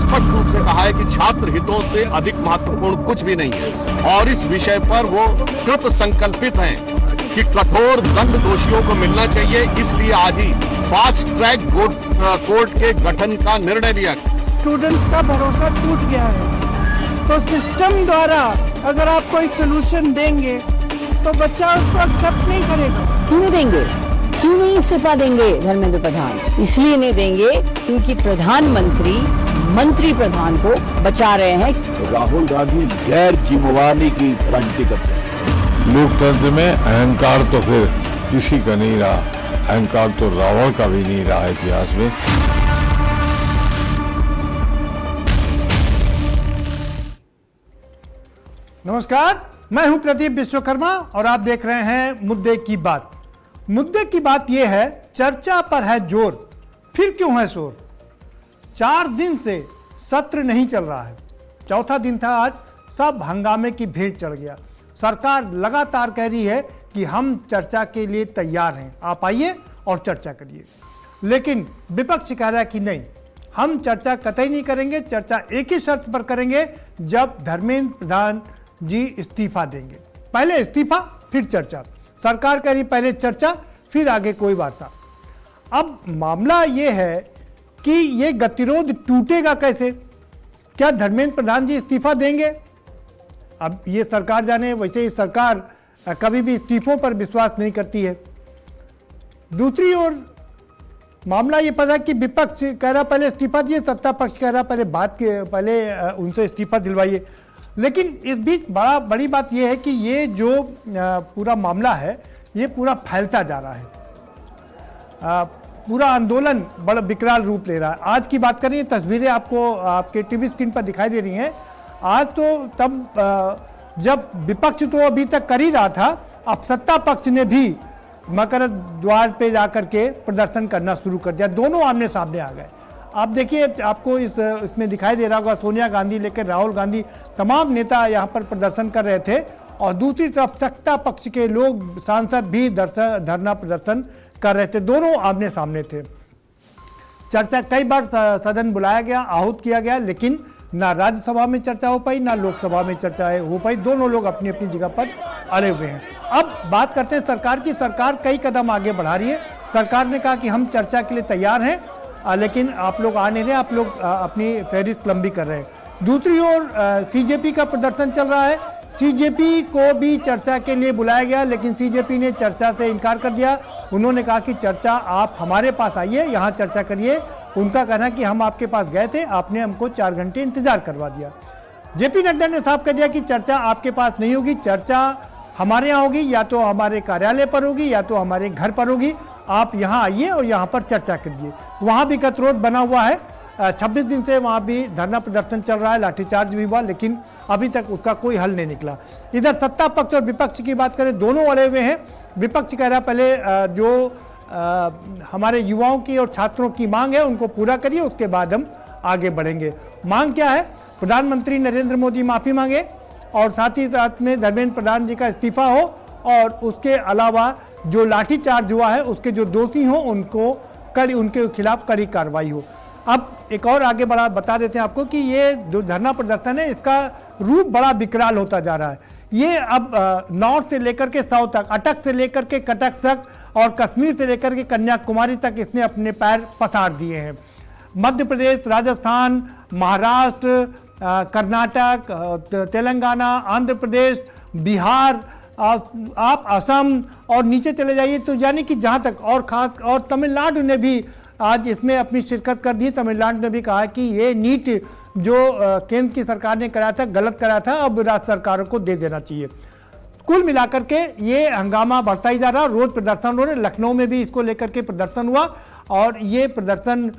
स्पष्ट रूप से कहा है कि छात्र हितों से अधिक महत्वपूर्ण कुछ भी नहीं है और इस विषय पर वो कृत संकल्पित हैं कि कठोर दंड दोषियों को मिलना चाहिए। इसलिए आज ही फास्ट ट्रैक कोर्ट के गठन का निर्णय लिया। स्टूडेंट्स का भरोसा टूट गया है, तो सिस्टम द्वारा अगर आप कोई सोल्यूशन देंगे तो बच्चा उसको एक्सेप्ट नहीं करेगा। क्यों नहीं देंगे? क्यों नहीं इस्तीफा देंगे धर्मेंद्र प्रधान? इसलिए नहीं देंगे क्योंकि प्रधानमंत्री मंत्री प्रधान को बचा रहे हैं। राहुल गांधी गैर जिम्मेवारी की राजनीति करते हैं। लोकतंत्र में अहंकार तो फिर किसी का नहीं रहा, अहंकार तो रावण का भी नहीं रहा इतिहास में। नमस्कार, मैं हूं प्रदीप विश्वकर्मा और आप देख रहे हैं मुद्दे की बात। मुद्दे की बात यह है, चर्चा पर है जोर, फिर क्यों है शोर। 4 दिन से सत्र नहीं चल रहा है, चौथा दिन था आज। सब हंगामे की भेंट चढ़ गया। सरकार लगातार कह रही है कि हम चर्चा के लिए तैयार हैं, आप आइए और चर्चा करिए। लेकिन विपक्ष कह रहा है कि नहीं, हम चर्चा कतई नहीं करेंगे। चर्चा एक ही शर्त पर करेंगे, जब धर्मेंद्र प्रधान जी इस्तीफा देंगे। पहले इस्तीफा फिर चर्चा। सरकार कह रही पहले चर्चा फिर आगे कोई वार्ता। अब मामला यह है कि ये गतिरोध टूटेगा कैसे? क्या धर्मेंद्र प्रधान जी इस्तीफा देंगे? अब ये सरकार जाने। वैसे ही सरकार कभी भी इस्तीफों पर विश्वास नहीं करती है। दूसरी ओर मामला ये पता कि विपक्ष कह रहा पहले इस्तीफा दिए, सत्ता पक्ष कह रहा पहले उनसे इस्तीफा दिलवाइए। लेकिन इस बीच बड़ी बात यह है कि ये जो पूरा मामला है ये पूरा फैलता जा रहा है। पूरा आंदोलन बड़ा विकराल रूप ले रहा है। आज की बात करें, तस्वीरें आपको आपके टीवी स्क्रीन पर दिखाई दे रही हैं। आज तो तब जब विपक्ष तो अभी तक कर ही रहा था, अब सत्ता पक्ष ने भी मकर द्वार पे जाकर के प्रदर्शन करना शुरू कर दिया। दोनों आमने सामने आ गए। आप देखिए, आपको इसमें दिखाई दे रहा होगा, सोनिया गांधी लेकर राहुल गांधी, तमाम नेता यहाँ पर प्रदर्शन कर रहे थे और दूसरी तरफ सत्ता पक्ष के लोग, सांसद भी धरना प्रदर्शन कर रहे थे। दोनों आमने सामने थे। चर्चा कई बार सदन बुलाया गया, आहूत किया गया, लेकिन ना राज्यसभा में चर्चा हो पाई, ना लोकसभा में चर्चा हो पाई। दोनों लोग अपनी अपनी जगह पर अड़े हुए हैं। अब बात करते हैं सरकार की। सरकार कई कदम आगे बढ़ा रही है। सरकार ने कहा कि हम चर्चा के लिए तैयार हैं, लेकिन आप लोग आ नहीं रहे, आप लोग अपनी फहरिस्त लंबी कर रहे हैं। दूसरी ओर सीजेपी का प्रदर्शन चल रहा है। सीजेपी को भी चर्चा के लिए बुलाया गया, लेकिन सीजेपी ने चर्चा से इनकार कर दिया। उन्होंने कहा कि चर्चा आप हमारे पास आइए, यहाँ चर्चा करिए। उनका कहना कि हम आपके पास गए थे, आपने हमको 4 घंटे इंतजार करवा दिया। जेपी नड्डा ने साफ कह दिया कि चर्चा आपके पास नहीं होगी, चर्चा हमारे यहाँ होगी, या तो हमारे कार्यालय पर होगी या तो हमारे घर पर होगी। आप यहाँ आइए और यहाँ पर चर्चा करिए। वहाँ भी गतिरोध बना हुआ है। 26 दिन से वहाँ भी धरना प्रदर्शन चल रहा है, लाठीचार्ज भी हुआ, लेकिन अभी तक उसका कोई हल नहीं निकला। इधर सत्ता पक्ष और विपक्ष की बात करें, दोनों अड़े हुए हैं। विपक्ष कह रहा है पहले जो हमारे युवाओं की और छात्रों की मांग है उनको पूरा करिए, उसके बाद हम आगे बढ़ेंगे। मांग क्या है? प्रधानमंत्री नरेंद्र मोदी माफ़ी मांगे और साथ ही साथ में धर्मेंद्र प्रधान जी का इस्तीफा हो, और उसके अलावा जो लाठीचार्ज हुआ है उसके जो दोषी हों उनके खिलाफ कड़ी कार्रवाई हो। अब एक और आगे बड़ा बता देते हैं आपको कि ये जो धरना प्रदर्शन है इसका रूप बड़ा विकराल होता जा रहा है। ये अब नॉर्थ से लेकर के साउथ तक, अटक से लेकर के कटक तक और कश्मीर से लेकर के कन्याकुमारी तक इसने अपने पैर पसार दिए हैं। मध्य प्रदेश, राजस्थान, महाराष्ट्र, कर्नाटक, तेलंगाना, आंध्र प्रदेश, बिहार, आप असम और नीचे चले जाइए तो यानी कि जहाँ तक, और खास और तमिलनाडु ने भी आज इसमें अपनी शिरकत कर दी। तमिलनाडु ने भी कहा कि ये नीट जो केंद्र की सरकार ने कराया था, गलत कराया था, अब राज्य सरकारों को दे देना चाहिए। कुल मिलाकर के ये हंगामा बढ़ता ही जा रहा। रोज प्रदर्शन हो रहे। लखनऊ में भी इसको लेकर के प्रदर्शन हुआ और ये प्रदर्शन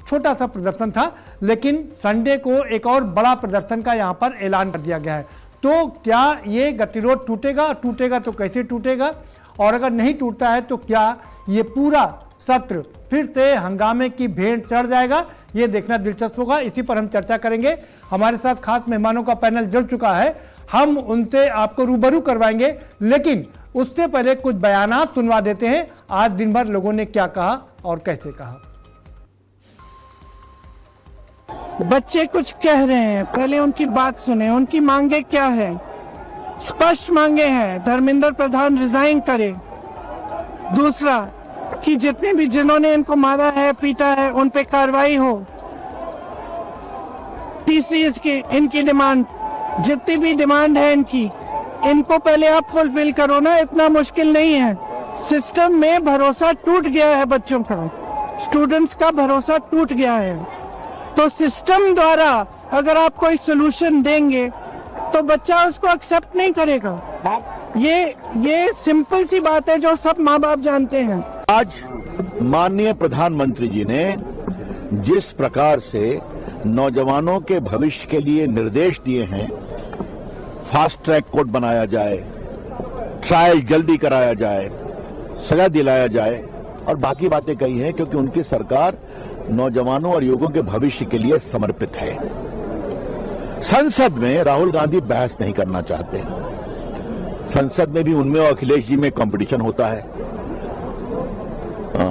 छोटा सा प्रदर्शन था, लेकिन संडे को एक और बड़ा प्रदर्शन का यहाँ पर ऐलान कर दिया गया है। तो क्या ये गतिरोध टूटेगा? टूटेगा तो कैसे टूटेगा? और अगर नहीं टूटता है तो क्या ये पूरा सत्र फिर से हंगामे की भेंट चढ़ जाएगा? ये देखना दिलचस्प होगा। इसी पर हम चर्चा करेंगे। हमारे साथ खास मेहमानों का पैनल जुड़ चुका है, हम उनसे आपको रूबरू करवाएंगे, लेकिन उससे पहले कुछ बयानात सुनवा देते हैं। आज दिन भर लोगों ने क्या कहा और कैसे कहा। बच्चे कुछ कह रहे हैं, पहले उनकी बात सुने। उनकी मांगे क्या है? स्पष्ट मांगे हैं, धर्मेंद्र प्रधान रिजाइन करे। दूसरा कि जितने भी जिन्होंने इनको मारा है, पीटा है, उन पे कार्रवाई हो। तीसरी इसकी इनकी डिमांड, जितनी भी डिमांड है इनकी, इनको पहले आप फुलफिल करो ना, इतना मुश्किल नहीं है। सिस्टम में भरोसा टूट गया है, बच्चों का, स्टूडेंट्स का भरोसा टूट गया है। तो सिस्टम द्वारा अगर आप कोई सोल्यूशन देंगे तो बच्चा उसको एक्सेप्ट नहीं करेगा। ये सिंपल सी बात है जो सब माँ बाप जानते हैं। आज माननीय प्रधानमंत्री जी ने जिस प्रकार से नौजवानों के भविष्य के लिए निर्देश दिए हैं, फास्ट ट्रैक कोर्ट बनाया जाए, ट्रायल जल्दी कराया जाए, सजा दिलाया जाए और बाकी बातें कही हैं, क्योंकि उनकी सरकार नौजवानों और युवकों के भविष्य के लिए समर्पित है। संसद में राहुल गांधी बहस नहीं करना चाहते। संसद में भी उनमें और अखिलेश जी में कंपटीशन होता है।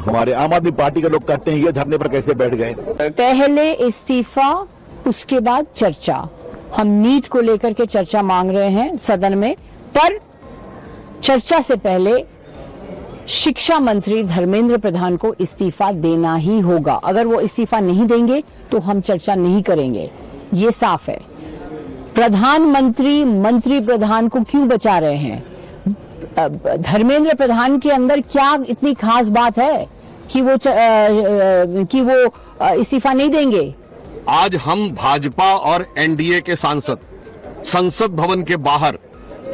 हमारे आम आदमी पार्टी के लोग कहते हैं ये धरने पर कैसे बैठ गए। पहले इस्तीफा, उसके बाद चर्चा। हम नीट को लेकर के चर्चा मांग रहे हैं सदन में, पर चर्चा से पहले शिक्षा मंत्री धर्मेंद्र प्रधान को इस्तीफा देना ही होगा। अगर वो इस्तीफा नहीं देंगे तो हम चर्चा नहीं करेंगे, ये साफ है। प्रधानमंत्री मंत्री प्रधान को क्यों बचा रहे हैं? धर्मेंद्र प्रधान के अंदर क्या इतनी खास बात है कि वो इस्तीफा नहीं देंगे? आज हम भाजपा और एनडीए के सांसद संसद भवन के बाहर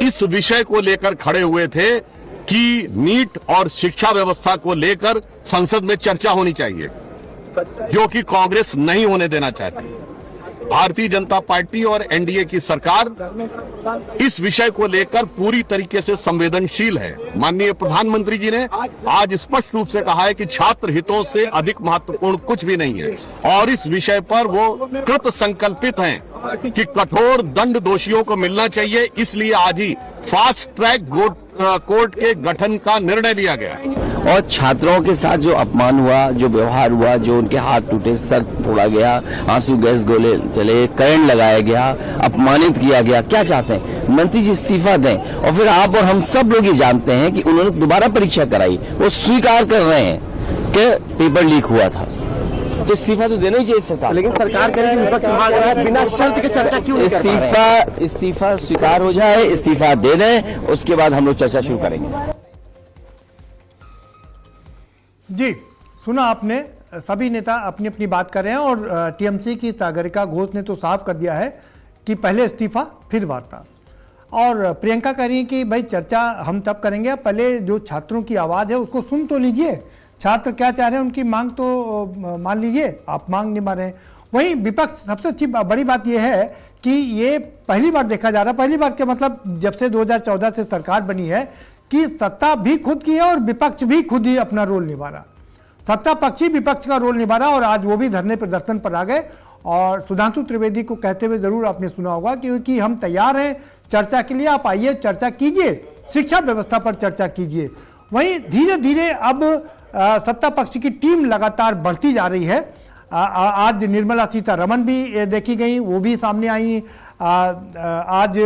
इस विषय को लेकर खड़े हुए थे कि नीट और शिक्षा व्यवस्था को लेकर संसद में चर्चा होनी चाहिए, जो कि कांग्रेस नहीं होने देना चाहती। भारतीय जनता पार्टी और एनडीए की सरकार इस विषय को लेकर पूरी तरीके से संवेदनशील है। माननीय प्रधानमंत्री जी ने आज स्पष्ट रूप से कहा है कि छात्र हितों से अधिक महत्वपूर्ण कुछ भी नहीं है, और इस विषय पर वो कृत संकल्पित हैं कि कठोर दंड दोषियों को मिलना चाहिए। इसलिए आज ही फास्ट ट्रैक कोर्ट के गठन का निर्णय लिया गया। और छात्रों के साथ जो अपमान हुआ, जो व्यवहार हुआ, जो उनके हाथ टूटे, सर फोड़ा गया, आंसू गैस गोले चले, करंट लगाया गया, अपमानित किया गया, क्या चाहते हैं? मंत्री जी इस्तीफा दें। और फिर आप और हम सब लोग ये जानते हैं कि उन्होंने दोबारा परीक्षा कराई, वो स्वीकार कर रहे हैं कि पेपर लीक हुआ था, तो इस्तीफा तो देना ही चाहिए सरकार। लेकिन सरकार कह रही है विपक्ष भाग रहा है, बिना शर्त के चर्चा क्यों नहीं कर पा रहे हैं? इस्तीफा स्वीकार हो जाए, इस्तीफा दे दें, उसके बाद हम लोग चर्चा शुरू करेंगे। जी, सुना आपने, सभी नेता अपनी अपनी बात कर रहे हैं और टीएमसी की सागरिका घोष ने तो साफ कर दिया है कि पहले इस्तीफा फिर वार्ता। और प्रियंका कह रही है कि भाई चर्चा हम तब करेंगे, पहले जो छात्रों की आवाज़ है उसको सुन तो लीजिए। छात्र क्या चाह रहे हैं उनकी मांग तो मान लीजिए, आप मांग नहीं मान रहे हैं। वहीं विपक्ष, सबसे अच्छी बड़ी बात यह है कि ये पहली बार देखा जा रहा है, पहली बार के मतलब जब से 2014 से सरकार बनी है कि सत्ता भी खुद की है और विपक्ष भी खुद ही अपना रोल निभा रहा। सत्ता पक्षी विपक्ष का रोल निभा रहा और आज वो भी धरने प्रदर्शन पर आ गए। और सुधांशु त्रिवेदी को कहते हुए जरूर आपने सुना होगा क्योंकि हम तैयार हैं चर्चा के लिए, आप आइए चर्चा कीजिए, शिक्षा व्यवस्था पर चर्चा कीजिए। वहीं धीरे धीरे अब सत्ता पक्ष की टीम लगातार बढ़ती जा रही है। आज निर्मला सीतारमण भी देखी गई, वो भी सामने आई। आज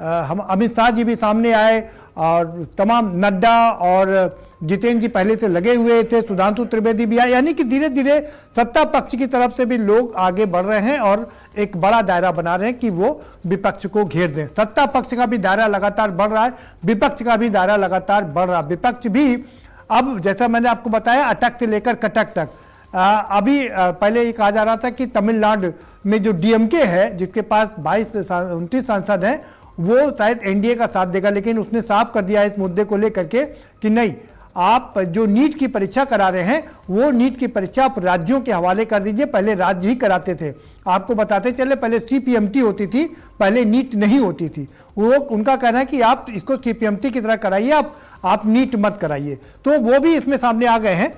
हम अमित शाह जी भी सामने आए और तमाम नड्डा और जितेंद्र जी पहले से लगे हुए थे, सुधांशु त्रिवेदी भी आए। यानी कि धीरे धीरे सत्ता पक्ष की तरफ से भी लोग आगे बढ़ रहे हैं और एक बड़ा दायरा बना रहे हैं कि वो विपक्ष को घेर दें। सत्ता पक्ष का भी दायरा लगातार बढ़ रहा है, विपक्ष का भी दायरा लगातार बढ़ रहा है। विपक्ष भी अब जैसा मैंने आपको बताया अटक से लेकर कटक तक। अभी पहले ये कहा जा रहा था कि तमिलनाडु में जो डीएमके है जिसके पास 29 सांसद हैं वो शायद एनडीए का साथ देगा, लेकिन उसने साफ कर दिया इस मुद्दे को लेकर के कि नहीं, आप जो नीट की परीक्षा करा रहे हैं वो नीट की परीक्षा आप राज्यों के हवाले कर दीजिए। पहले राज्य ही कराते थे, आपको बताते चले, पहले सीपीएमटी होती थी, पहले नीट नहीं होती थी। वो उनका कहना है कि आप इसको सीपीएमटी की तरह कराइए, आप नीट मत कराइए। तो वो भी इसमें सामने आ गए हैं।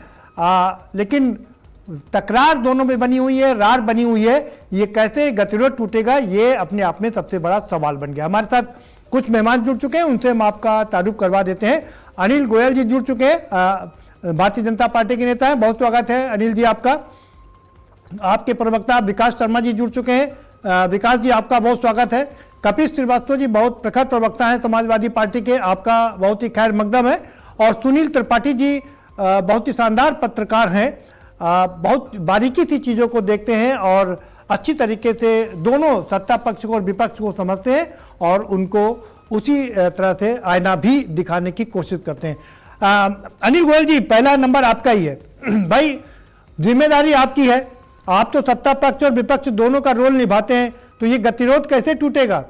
लेकिन तकरार दोनों में बनी हुई है, रार बनी हुई है, ये कैसे गतिरोध टूटेगा ये अपने आप में सबसे बड़ा सवाल बन गया। हमारे साथ कुछ मेहमान जुड़ चुके हैं, उनसे हम आपका तारुफ करवा देते हैं। अनिल गोयल जी जुड़ चुके हैं, भारतीय जनता पार्टी के नेता हैं, बहुत स्वागत है अनिल जी आपका। आपके प्रवक्ता विकास शर्मा जी जुड़ चुके हैं। विकास जी, आपका बहुत स्वागत है। कपिल श्रीवास्तव जी बहुत प्रखर प्रवक्ता हैं समाजवादी पार्टी के, आपका बहुत ही खैर मकदम है। और सुनील त्रिपाठी जी बहुत ही शानदार पत्रकार हैं, बहुत बारीकी से चीज़ों को देखते हैं और अच्छी तरीके से दोनों सत्ता पक्ष को और विपक्ष को समझते हैं और उनको उसी तरह से आईना भी दिखाने की कोशिश करते हैं। अनिल गोयल जी, पहला नंबर आपका ही है। भाई, जिम्मेदारी आपकी है, आप तो सत्ता पक्ष और विपक्ष दोनों का रोल निभाते हैं, तो ये गतिरोध कैसे टूटेगा?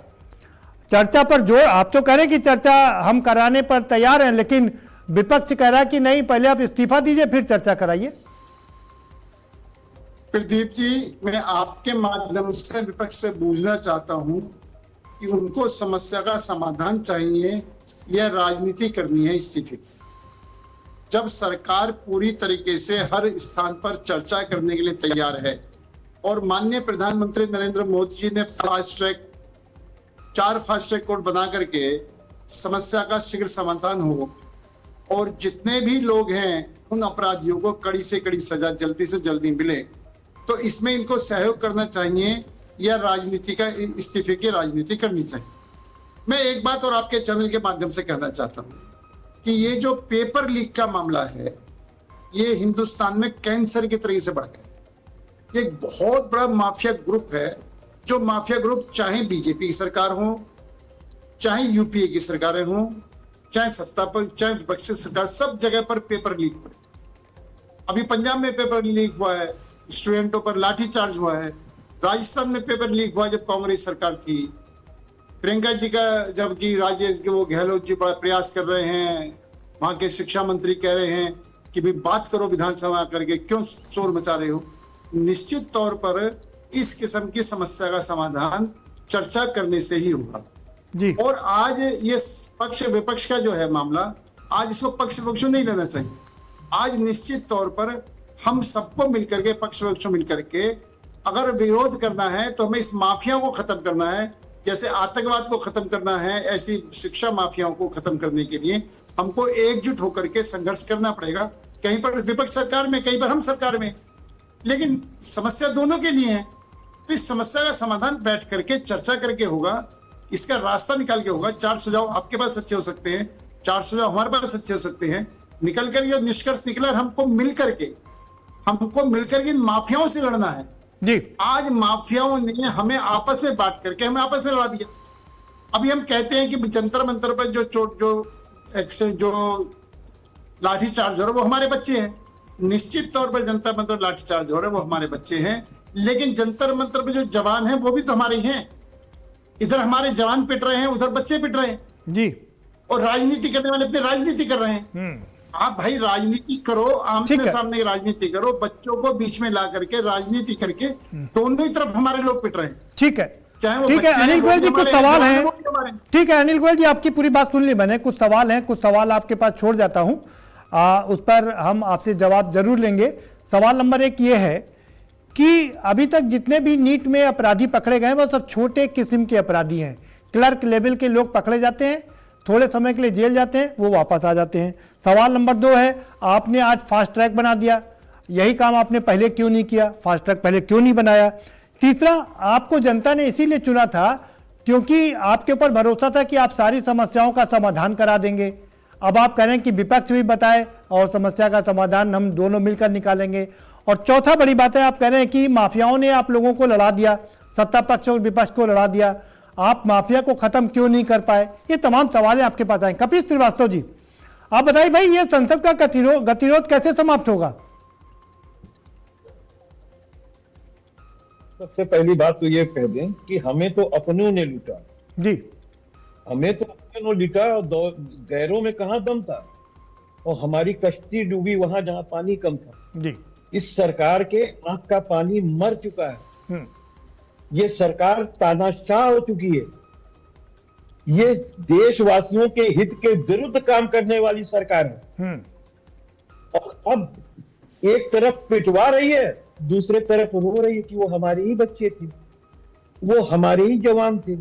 चर्चा पर जोर, आप तो कह रहे हैं कि चर्चा हम कराने पर तैयार हैं, लेकिन विपक्ष कह रहा है कि नहीं, पहले आप इस्तीफा दीजिए फिर चर्चा कराइए। प्रदीप जी, मैं आपके माध्यम से विपक्ष से पूछना चाहता हूं कि उनको समस्या का समाधान चाहिए या राजनीति करनी है इस्तीफे की? जब सरकार पूरी तरीके से हर स्थान पर चर्चा करने के लिए तैयार है और माननीय प्रधानमंत्री नरेंद्र मोदी जी ने 4 फास्ट ट्रैक कोर्ट बना करके समस्या का शीघ्र समाधान हो और जितने भी लोग हैं उन अपराधियों को कड़ी से कड़ी सजा जल्दी से जल्दी मिले, तो इसमें इनको सहयोग करना चाहिए या राजनीति का इस्तीफे की राजनीति करनी चाहिए? मैं एक बात और आपके चैनल के माध्यम से कहना चाहता हूं कि ये जो पेपर लीक का मामला है, ये हिंदुस्तान में कैंसर की तरह से बढ़ गया। ये एक बहुत बड़ा माफिया ग्रुप है, जो माफिया ग्रुप चाहे बीजेपी की सरकार हो, चाहे यूपीए की सरकारें हो, चाहे सत्ता पर चाहे विपक्षी सरकार, सब जगह पर पेपर लीक हो रहे। अभी पंजाब में पेपर लीक हुआ है, स्टूडेंटों पर लाठीचार्ज हुआ है। राजस्थान में पेपर लीक हुआ जब कांग्रेस सरकार थी। प्रियंका जी का जबकि राजेश के वो गहलोत जी बड़ा प्रयास कर रहे हैं, वहां के शिक्षा मंत्री कह रहे हैं कि भाई बात करो विधानसभा करके, क्यों शोर मचा रहे हो? निश्चित तौर पर इस किस्म की समस्या का समाधान चर्चा करने से ही होगा जी। और आज ये पक्ष विपक्ष का जो है मामला, आज इसको पक्ष विपक्ष नहीं लेना चाहिए। आज निश्चित तौर पर हम सबको मिलकर के, पक्ष विपक्ष मिलकर के अगर विरोध करना है तो हमें इस माफिया को खत्म करना है। जैसे आतंकवाद को खत्म करना है, ऐसी शिक्षा माफियाओं को खत्म करने के लिए हमको एकजुट होकर के संघर्ष करना पड़ेगा। कहीं पर विपक्ष सरकार में, कहीं पर हम सरकार में, लेकिन समस्या दोनों के लिए है। तो इस समस्या का समाधान बैठ करके चर्चा करके होगा, इसका रास्ता निकाल के होगा। 4 सुझाव आपके पास अच्छे हो सकते हैं, 4 सुझाव हमारे पास अच्छे हो सकते हैं। निकल कर जो निष्कर्ष निकला, हमको मिलकर के इन माफियाओं से लड़ना है जी। आज माफियाओं ने हमें आपस में बांट करके हमें आपस में लड़ा दिया। अभी हम कहते हैं कि जंतर मंतर पर जो लाठी चार्ज हो रहा है वो हमारे बच्चे हैं। निश्चित तौर पर जंतर मंतर लाठी चार्ज हो रहा है वो हमारे बच्चे हैं, लेकिन जंतर मंतर पर जो जवान हैं वो भी तो हमारे ही हैं। इधर हमारे जवान पिट रहे हैं, उधर बच्चे पिट रहे हैं जी। और राजनीति करने वाले अपनी राजनीति कर रहे हैं। आप भाई राजनीति करो, आमने सामने राजनीति करो, बच्चों को बीच में ला करके राजनीति करके दोनों ही तरफ हमारे लोग पिट रहे हैं। ठीक है, चाहे वो ठीक है। अनिल गोयल जी, कुछ सवाल हैं। ठीक है अनिल गोयल जी, आपकी पूरी बात सुन ली मैंने। कुछ सवाल हैं, कुछ सवाल आपके पास छोड़ जाता हूं, उस पर हम आपसे जवाब जरूर लेंगे। सवाल नंबर 1 ये है कि अभी तक जितने भी नीट में अपराधी पकड़े गए वो सब छोटे किस्म के अपराधी हैं। क्लर्क लेवल के लोग पकड़े जाते हैं, थोड़े समय के लिए जेल जाते हैं, वो वापस आ जाते हैं। सवाल नंबर 2 है, आपने आज फास्ट ट्रैक बना दिया, यही काम आपने पहले क्यों नहीं किया? फास्ट ट्रैक पहले क्यों नहीं बनाया? तीसरा, आपको जनता ने इसीलिए चुना था क्योंकि आपके ऊपर भरोसा था कि आप सारी समस्याओं का समाधान करा देंगे। अब आप कह रहे हैं कि विपक्ष भी बताए और समस्या का समाधान हम दोनों मिलकर निकालेंगे। और चौथा बड़ी बात है, आप कह रहे हैं कि माफियाओं ने आप लोगों को लड़ा दिया, सत्ता पक्ष और विपक्ष को लड़ा दिया, आप माफिया को खत्म क्यों नहीं कर पाए? ये तमाम सवाल आपके पास आए। कपिल श्रीवास्तव जी, आप बताइए भाई, ये संसद का गतिरोध कैसे समाप्त होगा? सबसे पहली बात तो ये कह दें कि हमें तो अपनों ने लूटा जी, हमें तो अपनों ने लूटा और गैरों में कहां दम था, और हमारी कश्ती डूबी वहां जहां पानी कम था जी। इस सरकार के आंख का पानी मर चुका है। ये सरकार तानाशाह हो चुकी है। ये देशवासियों के हित के विरुद्ध काम करने वाली सरकार है। और अब एक तरफ पिटवा रही है, दूसरे तरफ रो रही है कि वो हमारे ही बच्चे थे, वो हमारे ही जवान थे।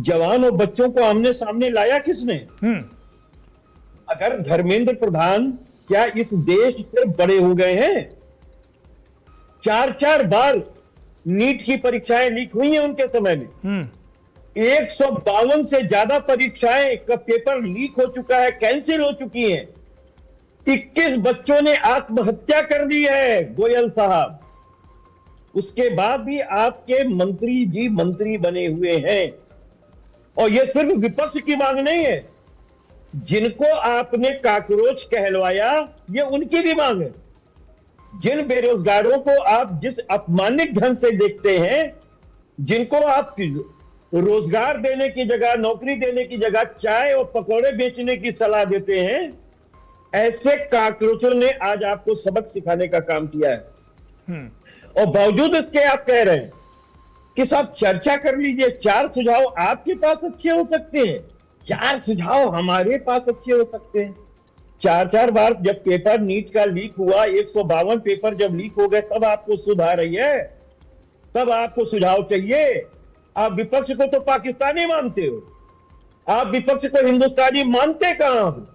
जवान और बच्चों को आमने सामने लाया किसने? अगर धर्मेंद्र प्रधान क्या इस देश से बड़े हो गए हैं? 4 बार नीट की परीक्षाएं लीक हुई हैं उनके समय में। 152 से ज्यादा परीक्षाएं का पेपर लीक हो चुका है, कैंसिल हो चुकी हैं। 21 बच्चों ने आत्महत्या कर दी है गोयल साहब। उसके बाद भी आपके मंत्री जी मंत्री बने हुए हैं। और यह सिर्फ विपक्ष की मांग नहीं है, जिनको आपने काकरोच कहलवाया ये उनकी भी मांग है। जिन बेरोजगारों को आप जिस अपमानित ढंग से देखते हैं, जिनको आप रोजगार देने की जगह, नौकरी देने की जगह चाय और पकौड़े बेचने की सलाह देते हैं, ऐसे काकरोचों ने आज आपको सबक सिखाने का काम किया है। और बावजूद इसके आप कह रहे हैं कि साहब चर्चा कर लीजिए, 4 सुझाव आपके पास अच्छे हो सकते हैं, 4 सुझाव हमारे पास अच्छे हो सकते हैं। 4 बार जब पेपर नीट का लीक हुआ, 152 पेपर जब लीक हो गए, तब आपको सुधार रही है, तब आपको सुझाव चाहिए। आप विपक्ष को तो पाकिस्तानी मानते हो, आप विपक्ष को हिंदुस्तानी मानते कहां हो?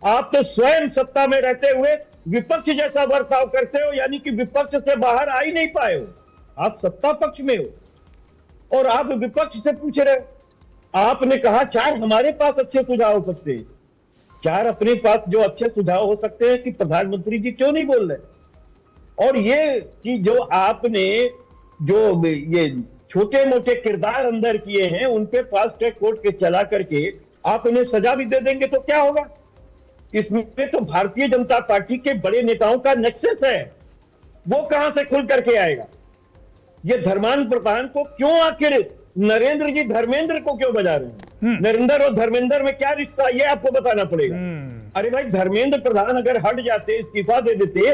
आप तो स्वयं सत्ता में रहते हुए विपक्ष जैसा बर्ताव करते हो, यानी कि विपक्ष से बाहर आ ही नहीं पाए हो। आप सत्ता पक्ष में हो और आप विपक्ष से पूछ रहे हो। आपने कहा 4 हमारे पास अच्छे सुझाव हो सकते हैं। 4 अपने पास जो अच्छे सुझाव हो सकते हैं कि प्रधानमंत्री जी क्यों नहीं बोल रहे? और ये कि जो आपने जो ये छोटे मोटे किरदार अंदर किए हैं, उन पे फास्ट ट्रैक कोर्ट के चला करके आप उन्हें सजा भी दे देंगे तो क्या होगा? इसमें तो भारतीय जनता पार्टी के बड़े नेताओं का नेक्सस है, वो कहां से खुल करके आएगा? ये धर्मांध प्रधान को क्यों आखिर नरेंद्र जी धर्मेंद्र को क्यों बजा रहे हैं? नरेंद्र और धर्मेंद्र में क्या रिश्ता, ये आपको बताना पड़ेगा। अरे भाई, धर्मेंद्र प्रधान अगर हट जाते, इस्तीफा दे देते,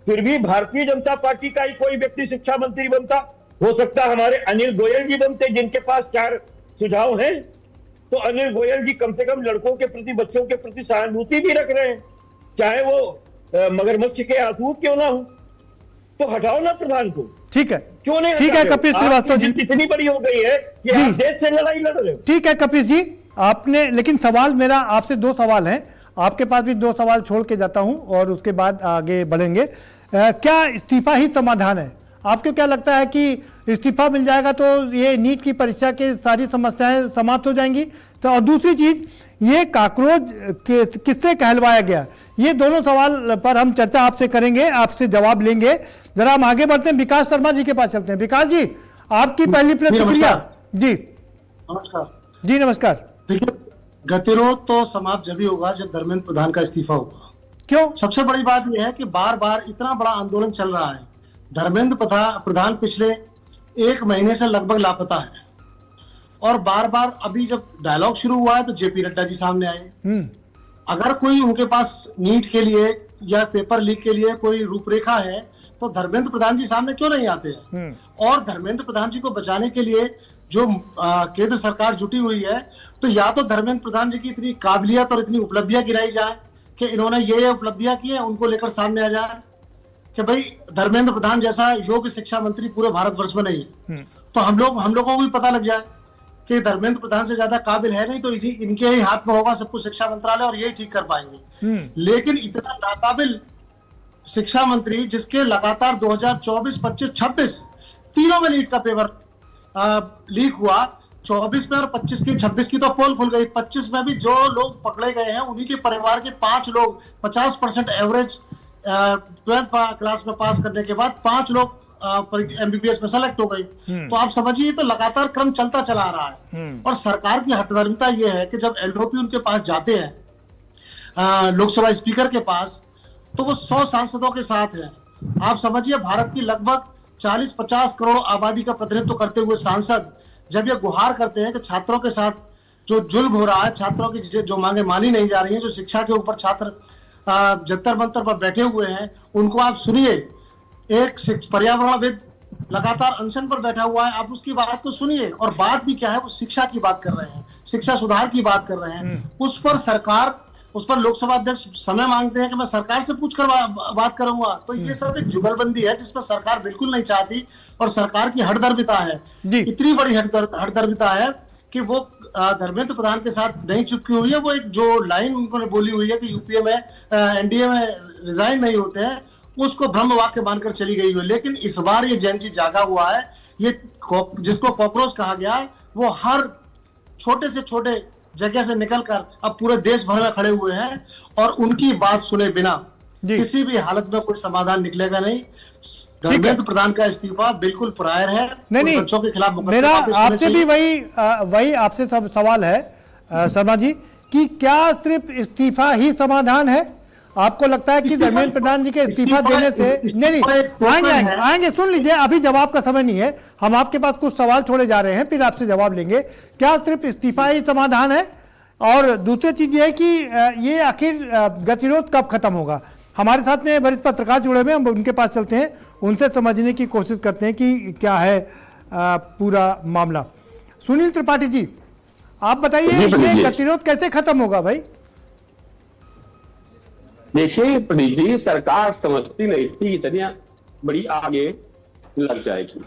फिर भी भारतीय जनता पार्टी का ही कोई व्यक्ति शिक्षा मंत्री बनता। हो सकता हमारे अनिल गोयल जी बनते, जिनके पास 4 सुझाव हैं। तो अनिल गोयल जी कम से कम लड़कों के प्रति, बच्चों के प्रति सहानुभूति भी रख रहे हैं, चाहे वो मगरमच्छ के आंसू क्यों ना हो। तो हटाओ ना प्रधान को। ठीक है, क्यों नहीं? ठीक है कपिल श्रीवास्तव जी, इतनी बड़ी हो गई है कि आप देश से लड़ाई लड़ रहे हो। ठीक है कपिल जी, आपने, लेकिन सवाल मेरा आपसे 2 सवाल हैं, आपके पास भी 2 सवाल छोड़ के जाता हूं और उसके बाद आगे बढ़ेंगे। क्या इस्तीफा ही समाधान है? आपको क्या लगता है कि इस्तीफा मिल जाएगा तो ये नीट की परीक्षा की सारी समस्याएं समाप्त हो जाएंगी? तो और दूसरी चीज, ये काकरोच किससे कहलवाया गया? ये दोनों सवाल पर हम चर्चा आपसे करेंगे, आपसे जवाब लेंगे। जरा हम आगे बढ़ते हैं, विकास शर्मा जी के पास चलते हैं। विकास जी, आपकी पहली प्रतिक्रिया। जी नमस्कार। जी नमस्कार। देखिए, गतिरोध तो समाप्त जब ही होगा जब धर्मेंद्र प्रधान का इस्तीफा होगा। क्यों? सबसे बड़ी बात यह है कि बार बार इतना बड़ा आंदोलन चल रहा है, धर्मेंद्र प्रधान पिछले 1 महीने से लगभग लापता है, और बार बार अभी जब डायलॉग शुरू हुआ है तो जेपी नड्डा जी सामने आए। अगर कोई उनके पास नीट के लिए या पेपर लीक के लिए कोई रूपरेखा है तो धर्मेंद्र प्रधान जी सामने क्यों नहीं आते हैं? और धर्मेंद्र प्रधान जी को बचाने के लिए जो केंद्र सरकार जुटी हुई है, तो या तो धर्मेंद्र प्रधान जी की इतनी काबिलियत और इतनी उपलब्धियां गिराई जाए कि इन्होंने ये उपलब्धियां की हैं, उनको लेकर सामने आ जाए कि भाई धर्मेंद्र प्रधान जैसा योग्य शिक्षा मंत्री पूरे भारतवर्ष में नहीं है। तो हम लोगों को भी पता लग जाए कि धर्मेंद्र प्रधान से ज्यादा काबिल है नहीं, तो इनके ही हाथ में होगा सब कुछ शिक्षा मंत्रालय और यही ठीक कर पाएंगे। लेकिन इतना नाकाबिल शिक्षा मंत्री, जिसके लगातार 2024, 25, 26 तीनों में नीट का पेपर लीक हुआ, 24 में और 25 की, 26 की तो पोल खुल गई, 25 में भी जो लोग पकड़े गए हैं उन्हीं के परिवार के 5 लोग 50% एवरेज 12th क्लास में पास करने के बाद 5 लोग एमबीबीएस में सेलेक्ट हो गई। तो आप समझिए, तो लगातार क्रम चलता चला रहा है। और सरकार की हठधर्मिता यह है कि जब एलओपी उनके पास जाते हैं, लोकसभा स्पीकर के पास, तो वो 100 सांसदों के साथ है। आप समझिए, भारत की लगभग 40-50 करोड़ आबादी का प्रतिनिधित्व करते हुए सांसद जब ये गुहार करते हैं कि छात्रों के साथ जो जुल्म हो रहा है, छात्रों की जो मांगे मानी नहीं जा रही हैं, जो शिक्षा के ऊपर छात्र जंतर मंतर पर बैठे हुए हैं, उनको आप सुनिए। एक पर्यावरणविद लगातार अनशन पर बैठा हुआ है, आप उसकी बात को सुनिए। और बात भी क्या है, वो शिक्षा की बात कर रहे हैं, शिक्षा सुधार की बात कर रहे हैं। उस पर लोकसभा अध्यक्ष समय मांगते हैं कि मैं सरकार से पूछकर बात करूंगा। तो ये सब एक जुगलबंदी है जिसमें सरकार बिल्कुल नहीं चाहती, और सरकार की हठधर्मिता है, इतनी बड़ी हठधर्मिता है कि वो धर्मेंद्र प्रधान के साथ नहीं चिपकी हुई है। वो एक जो लाइन उन्होंने बोली हुई है कि यूपीए में, एनडीए में रिजाइन नहीं होते हैं, उसको ब्रह्म वाक्य मानकर चली गई है। लेकिन इस बार ये जैन जी जागा हुआ है, ये जिसको कॉकरोच कहा गया, वो हर छोटे से छोटे जगह से निकलकर अब पूरे देश भर में खड़े हुए हैं और उनकी बात सुने बिना किसी भी हालत में कोई समाधान निकलेगा नहीं। धर्मेंद्र प्रधान का इस्तीफा बिल्कुल प्रायर है। नहीं, बच्चों के खिलाफ मेरा आपसे भी वही आपसे सब सवाल है शर्मा जी कि क्या सिर्फ इस्तीफा ही समाधान है? आपको लगता है कि धर्मेंद्र प्रधान जी के इस्तीफा देने से नहीं आएंगे, सुन लीजिए, अभी जवाब का समय नहीं है, हम आपके पास कुछ सवाल छोड़े जा रहे हैं, फिर आपसे जवाब लेंगे। क्या सिर्फ इस्तीफा ही समाधान है? और दूसरी चीज ये है कि ये आखिर गतिरोध कब खत्म होगा? हमारे साथ में वरिष्ठ पत्रकार जुड़े हुए हैं, हम उनके पास चलते हैं, उनसे समझने की कोशिश करते हैं कि क्या है पूरा मामला। सुनील त्रिपाठी जी, आप बताइए ये गतिरोध कैसे खत्म होगा भाई? देखिए प्रदीप जी, सरकार समझती नहीं थी इतनी बड़ी आगे लग जाएगी,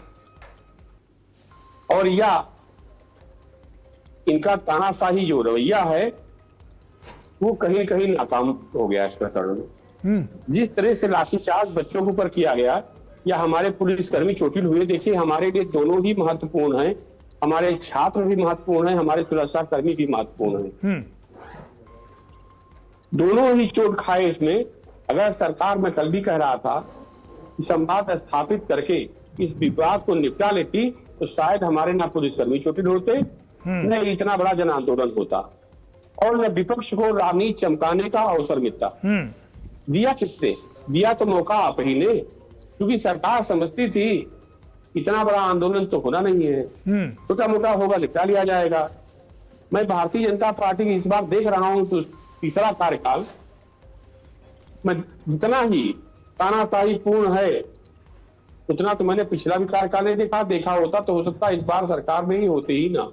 और या इनका तानाशाही जो रवैया है वो कहीं न कहीं नाकाम हो गया इस प्रकरण में। जिस तरह से लाठीचार्ज बच्चों के ऊपर किया गया या हमारे पुलिसकर्मी चोटिल हुए, देखिए हमारे लिए दोनों ही महत्वपूर्ण हैं, हमारे छात्र भी महत्वपूर्ण हैं, हमारे सुरक्षा कर्मी भी महत्वपूर्ण हैं। दोनों ही चोट खाए इसमें। अगर सरकार, मैं कल भी कह रहा था, संवाद स्थापित करके इस विवाद को निपटा लेती तो शायद हमारे ना पुलिसकर्मी चोटिल होते, न इतना बड़ा जन आंदोलन होता, और न विपक्ष को राजनीति चमकाने का अवसर मिलता। दिया किसने? दिया तो मौका आप ही ने, क्योंकि सरकार समझती थी इतना बड़ा आंदोलन तो होना नहीं है, छोटा मोटा होगा, निपटा लिया जाएगा। मैं भारतीय जनता पार्टी इस बार देख रहा हूं तो तीसरा कार्यकाल में जितना ही तानाशाही पूर्ण है उतना तो मैंने पिछला भी कार्यकाल नहीं देखा होता तो हो सकता है इस बार सरकार में ही होते ही ना।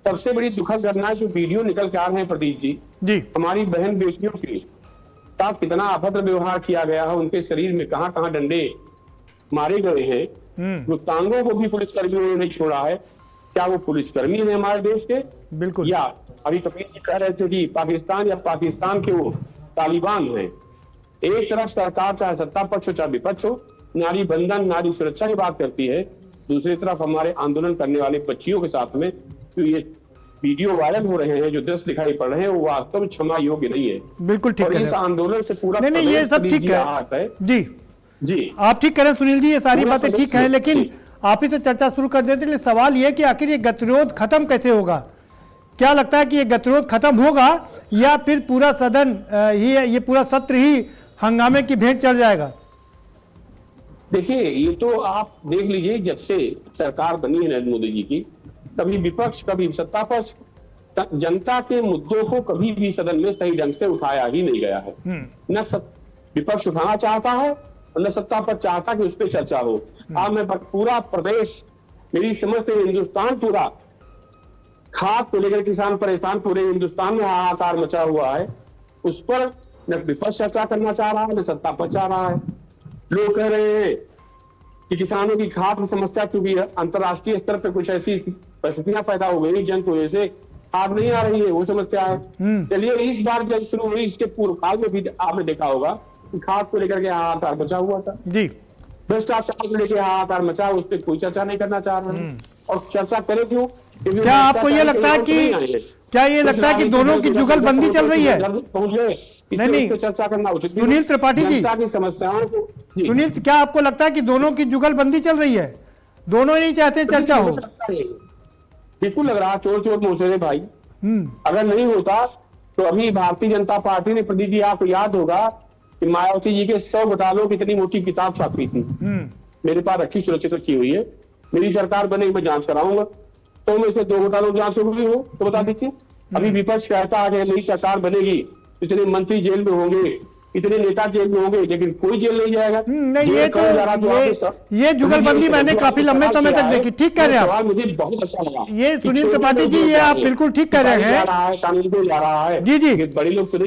सबसे बड़ी दुखद घटना है जो वीडियो निकल के आ रहे हैं प्रदीप जी, हमारी बहन बेटियों के साथ कितना अभद्र व्यवहार किया गया है, उनके शरीर में कहां कहां डंडे मारे गए हैं, गुप्तांगों को भी पुलिसकर्मियों ने नहीं छोड़ा है। क्या वो पुलिसकर्मी है हमारे देश के? बिल्कुल। या अभी कपिल जी कह रहे थे कि पाकिस्तान या पाकिस्तान के वो तालिबान हैं। एक तरफ सरकार चाहे सत्ता पक्ष हो चाहे विपक्ष हो, नारी बंधन, नारी सुरक्षा की बात करती है, दूसरी तरफ हमारे आंदोलन करने वाले बच्चियों के साथ में तो ये वीडियो वायरल हो रहे हैं, जो दृश्य दिखाई पड़ रहे हैं, वो वास्तव में क्षमा योग्य नहीं है। बिल्कुल ठीक है। इस आंदोलन से पूरा नहीं, ये सब ठीक है जी जी, आप ठीक करें सुनील जी, ये सारी बातें ठीक है, लेकिन आप ही से चर्चा शुरू कर देते हैं। सवाल ये कि आखिर ये गतिरोध खत्म कैसे होगा? क्या लगता है कि ये गतिरोध खत्म होगा या फिर पूरा सदन ये पूरा सत्र ही हंगामे की भेंट चढ़ जाएगा? देखिए, ये तो आप देख लीजिए, जब से सरकार बनी है नरेंद्र मोदी जी की, कभी विपक्ष कभी सत्ता पक्ष जनता के मुद्दों को कभी भी सदन में सही ढंग से उठाया ही नहीं गया है। न विपक्ष उठाना चाहता है और न सत्ता पक्ष चाहता कि उस पर चर्चा हो। आज मैं पूरा प्रदेश, मेरी समझ से हिंदुस्तान पूरा खाद को लेकर किसान परेशान, पूरे हिंदुस्तान में हाहाकार मचा हुआ है। उस पर न विपक्ष चर्चा करना चाह रहा है न सत्ता पक्ष चाह रहा है। लोग कह रहे हैं कि किसानों की खाद की समस्या क्योंकि अंतर्राष्ट्रीय स्तर पर कुछ ऐसी परिस्थितियां पैदा हो गई जन की वजह से खाद नहीं आ रही है, वो समस्या है। चलिए, इस बार जब शुरू हुई, इसके पूर्व काल में भी आपने देखा होगा कि खाद को लेकर के हाहाकार मचा हुआ था जी, भ्रष्टाचार को लेकर हाहाकार मचा, उस पर कोई चर्चा नहीं करना चाह रहे हैं। और चर्चा करे क्यों? क्या आपको ये लगता है कि दोनों की जुगलबंदी चल रही है? नहीं, चर्चा करना उचित। सुनील त्रिपाठी जी, समस्याओं को सुनील, क्या आपको लगता है कि दोनों की जुगलबंदी चल रही है? दोनों नहीं चाहते चर्चा हो? बिल्कुल लग रहा, चोर चोर मोसेरे भाई। अगर नहीं होता तो अभी भारतीय जनता पार्टी ने, प्रदीप जी आपको याद होगा कि मायावती जी के 100 घोटालों की इतनी मोटी किताब छापी थी, मेरे पास रखी, सुरक्षित रखी हुई है। मेरी सरकार बनेगी, मैं जांच कराऊंगा, तो में से 2 घोटालों की जांच हो गई हो तो बता दीजिए। अभी विपक्ष कहता है कि नई सरकार बनेगी, इतने मंत्री जेल में होंगे, इतने नेता जेल में होंगे, लेकिन कोई जेल नहीं जाएगा। नहीं, ये जुगलबंदी मैंने काफी लंबे समय तक देखी। ठीक कह रहे हैं आप, मुझे बहुत अच्छा लगा ये सुनील त्रिपाठी जी, ये आप बिल्कुल ठीक कह रहे हैं। जी जी, बड़े लोग तो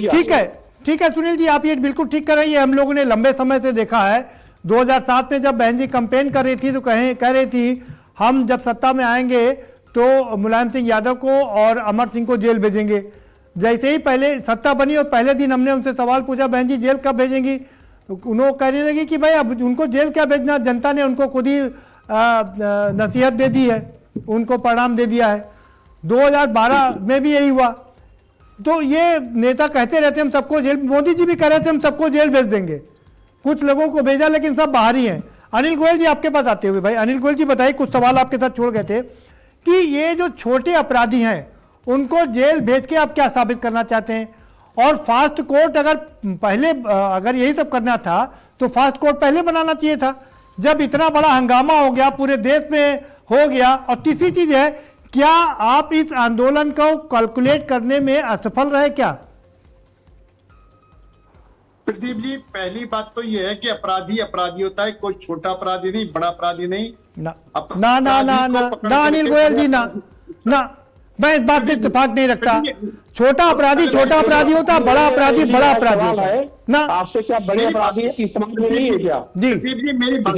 ठीक है सुनील जी, आप ये बिल्कुल ठीक कर रहे हैं। हम लोगों ने लंबे समय से देखा है। 2007 में जब बहन जी कैंपेन कर रही थी तो कह रही थी हम जब सत्ता में आएंगे तो मुलायम सिंह यादव को और अमर सिंह को जेल भेजेंगे। जैसे ही पहले सत्ता बनी और पहले दिन हमने उनसे सवाल पूछा बहन जी जेल कब भेजेंगी, तो उन्होंने कहने लगी कि भाई अब उनको जेल क्या भेजना, जनता ने उनको खुद ही नसीहत दे दी है, उनको प्रणाम दे दिया है। 2012 में भी यही हुआ। तो ये नेता कहते रहते हम सबको जेल, मोदी जी भी कह रहे थे हम सबको जेल भेज देंगे, कुछ लोगों को भेजा लेकिन सब बाहर ही हैं। अनिल गोयल जी आपके पास आते हुए, भाई अनिल गोयल जी बताइए, कुछ सवाल आपके साथ छोड़ गए थे कि ये जो छोटे अपराधी हैं उनको जेल भेज के आप क्या साबित करना चाहते हैं, और फास्ट कोर्ट अगर पहले अगर यही सब करना था तो फास्ट कोर्ट पहले बनाना चाहिए था, जब इतना बड़ा हंगामा हो गया पूरे देश में हो गया। और तीसरी चीज है, क्या आप इस आंदोलन को कैलकुलेट करने में असफल रहे क्या? प्रदीप जी, पहली बात तो यह है कि अपराधी अपराधी होता है, कोई छोटा अपराधी नहीं, बड़ा अपराधी नहीं। ना ना ना ना ना ना अनिल गोयल जी, ना ना, मैं इस बात से इत्तेफाक नहीं रखता। छोटा अपराधी छोटा अपराधी होता, बड़ा अपराधी बड़ा अपराधी होता है ना। आपसे क्या बड़े अपराधी इस समाज में नहीं है क्या? जी मेरी बात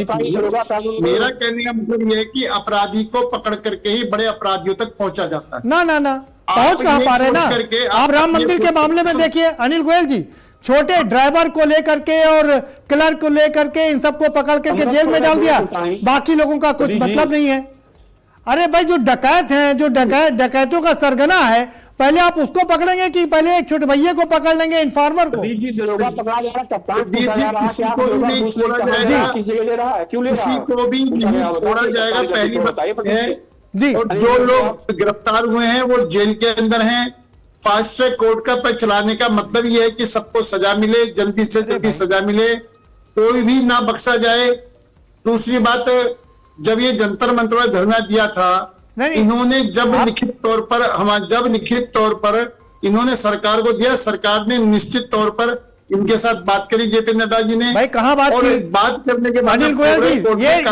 मेरा कहने का मतलब यह है कि अपराधी को पकड़ करके ही बड़े अपराधियों तक पहुंचा जाता है। ना ना ना, पहुंच कहां पा रहे ना आप? राम मंदिर के मामले में देखिए अनिल गोयल जी, छोटे ड्राइवर को लेकर के और क्लर्क को लेकर के इन सबको पकड़ करके जेल में डाल दिया, बाकी लोगों का कुछ मतलब नहीं है। अरे भाई, जो डकैत हैं, जो डकैतों का सरगना है, पहले आप उसको पकड़ेंगे कि पहले एक छोटे भैया को पकड़ लेंगे, इन्फॉर्मर को? किसी को भी नहीं छोड़ा जाएगा। पहली बात है, और जो लोग गिरफ्तार हुए हैं वो जेल के अंदर हैं। फास्ट ट्रैक कोर्ट का पर चलाने का मतलब यह है कि सबको सजा मिले, जल्दी से जल्दी सजा मिले, कोई भी ना बख्शा जाए। दूसरी बात, जब ये जंतर मंतर में धरना दिया था, इन्होंने जब लिखित तौर पर इन्होंने सरकार को दिया, सरकार ने निश्चित तौर पर इनके साथ बात करी, जेपी नड्डा जी ने। भाई कहां बात की? बात करने के बाद अनिल गोयल जी,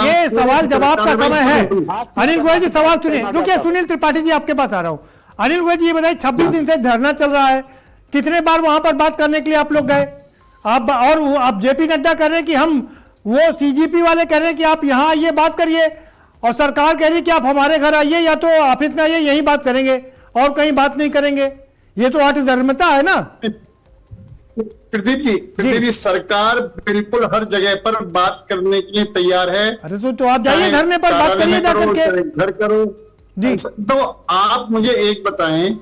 ये सवाल जवाब का समय है। अनिल गोयल जी सवाल सुनिए, रुकिए, सुनील त्रिपाठी जी आपके पास आ रहा हूं। अनिल गोयल जी ये बताइए, 26 दिन से धरना चल रहा है, कितने बार वहां पर बात करने के लिए आप लोग गए? आप जेपी नड्डा कह रहे हैं कि हम, वो सीजीपी वाले कह रहे हैं कि आप यहाँ आइए बात करिए, और सरकार कह रही है कि आप हमारे घर आइए या तो ऑफिस में आइए, यही बात करेंगे और कहीं बात नहीं करेंगे। ये तो अधर्मता है ना। प्रदीप जी, सरकार बिल्कुल हर जगह पर बात करने के लिए तैयार है। अरे तो आप जाइए धरने पर, बात करिए जाकर के, घर करो जी। तो आप मुझे एक बताएं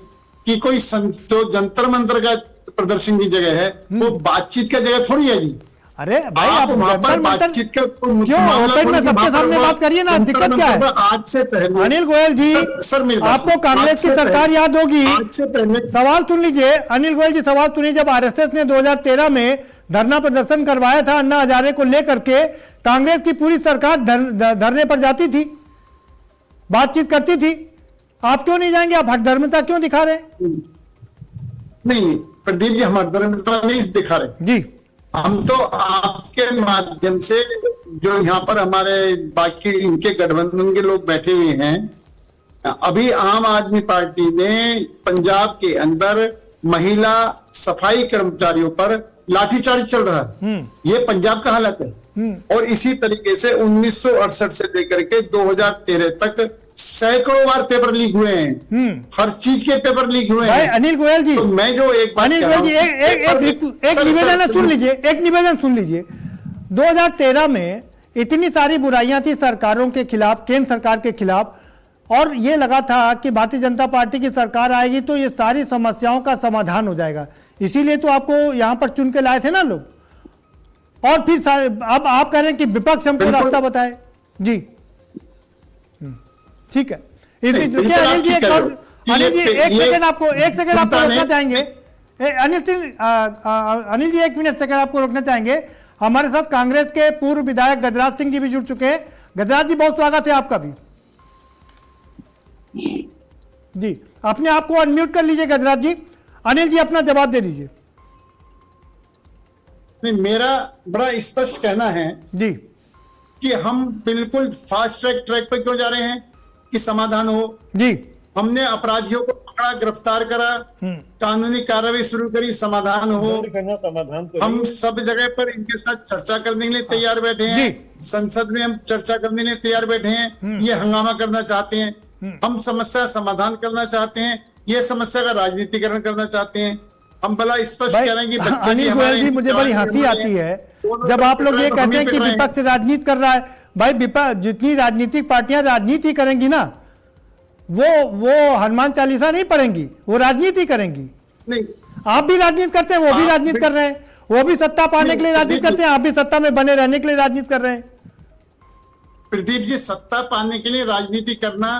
कि कोई जो जंतर मंतर का प्रदर्शन की जगह है, वो बातचीत का जगह थोड़ी है जी। अरे भाई, आप वहां पर बातचीत का क्यों ओपन में सबके सामने बात करिए ना, दिक्कत क्या है? आज से पहले अनिल गोयल जी, सर आपको कांग्रेस की सरकार याद होगी। आज से पहले सवाल सुन लीजिए अनिल गोयल जी, सवाल सुनिए। जब आरएसएस ने 2013 में धरना प्रदर्शन करवाया था अन्ना हजारे को लेकर के, कांग्रेस की पूरी सरकार धरने पर जाती थी, बातचीत करती थी। आप क्यों नहीं जाएंगे? आप हठधर्मिता क्यों दिखा रहे हैं? नहीं प्रदीप जी, हम हठधर्मिता नहीं दिखा रहे जी। हम तो आपके माध्यम से, जो यहाँ पर हमारे बाकी इनके गठबंधन के लोग बैठे हुए हैं, अभी आम आदमी पार्टी ने पंजाब के अंदर महिला सफाई कर्मचारियों पर लाठीचार्ज चल रहा है। ये पंजाब का हालत है। और इसी तरीके से 1968 से लेकर के 2013 तक सैकड़ों बार पेपर लीक हुए हैं। हर चीज के पेपर लीक हुए हैं। अनिल गोयल जी, तो मैं जो एक बात अनिल गोयल जी, एक निवेदन सुन लीजिए, एक निवेदन सुन लीजिए। 2013 में इतनी सारी बुराइयां थी सरकारों के खिलाफ, केंद्र सरकार के खिलाफ, और ये लगा था कि भारतीय जनता पार्टी की सरकार आएगी तो ये सारी समस्याओं का समाधान हो जाएगा। इसीलिए तो आपको यहां पर चुन के लाए थे ना लोग। और फिर अब आप कह रहे हैं कि विपक्ष हमको रास्ता बताए। जी ठीक है। अनिल जी, एक सेकंड आपको रोकना चाहेंगे। अनिल जी, एक मिनट सेकंड आपको रोकना चाहेंगे। हमारे साथ कांग्रेस के पूर्व विधायक गजराज सिंह जी भी जुड़ चुके हैं। गजराज जी, बहुत स्वागत है आपका भी। जी, अपने आप को अनम्यूट कर लीजिए गजराज जी। अनिल जी, अपना जवाब दे दीजिए। नहीं, मेरा बड़ा स्पष्ट कहना है जी कि हम बिल्कुल फास्ट ट्रैक पर क्यों जा रहे हैं कि समाधान हो जी। हमने अपराधियों को पकड़ा, गिरफ्तार करा, कानूनी कार्रवाई शुरू करी, समाधान हो। हम सब जगह पर इनके साथ चर्चा करने के लिए तैयार बैठे हैं। संसद में हम चर्चा करने के लिए तैयार बैठे हैं। ये हंगामा करना चाहते हैं, हम समस्या समाधान करना चाहते हैं, ये समस्या का राजनीतिकरण करना चाहते हैं। हम भला स्पष्ट भाई, कह रहे हैं कि बच्चे भी अनिल गोयल हमारे जी, मुझे बड़ी हंसी आती है जब आप लोग ये कहते हैं कि विपक्ष राजनीति कर रहा है। भाई जितनी राजनीतिक पार्टियां राजनीति करेंगी ना, वो हनुमान चालीसा नहीं पढ़ेंगी, वो राजनीति करेंगी। नहीं, आप भी राजनीति करते हैं, वो भी राजनीति कर रहे हैं, वो भी सत्ता पाने के लिए राजनीति करते हैं, आप भी सत्ता में बने रहने के लिए राजनीति कर रहे हैं। प्रदीप जी, सत्ता पाने के लिए राजनीति करना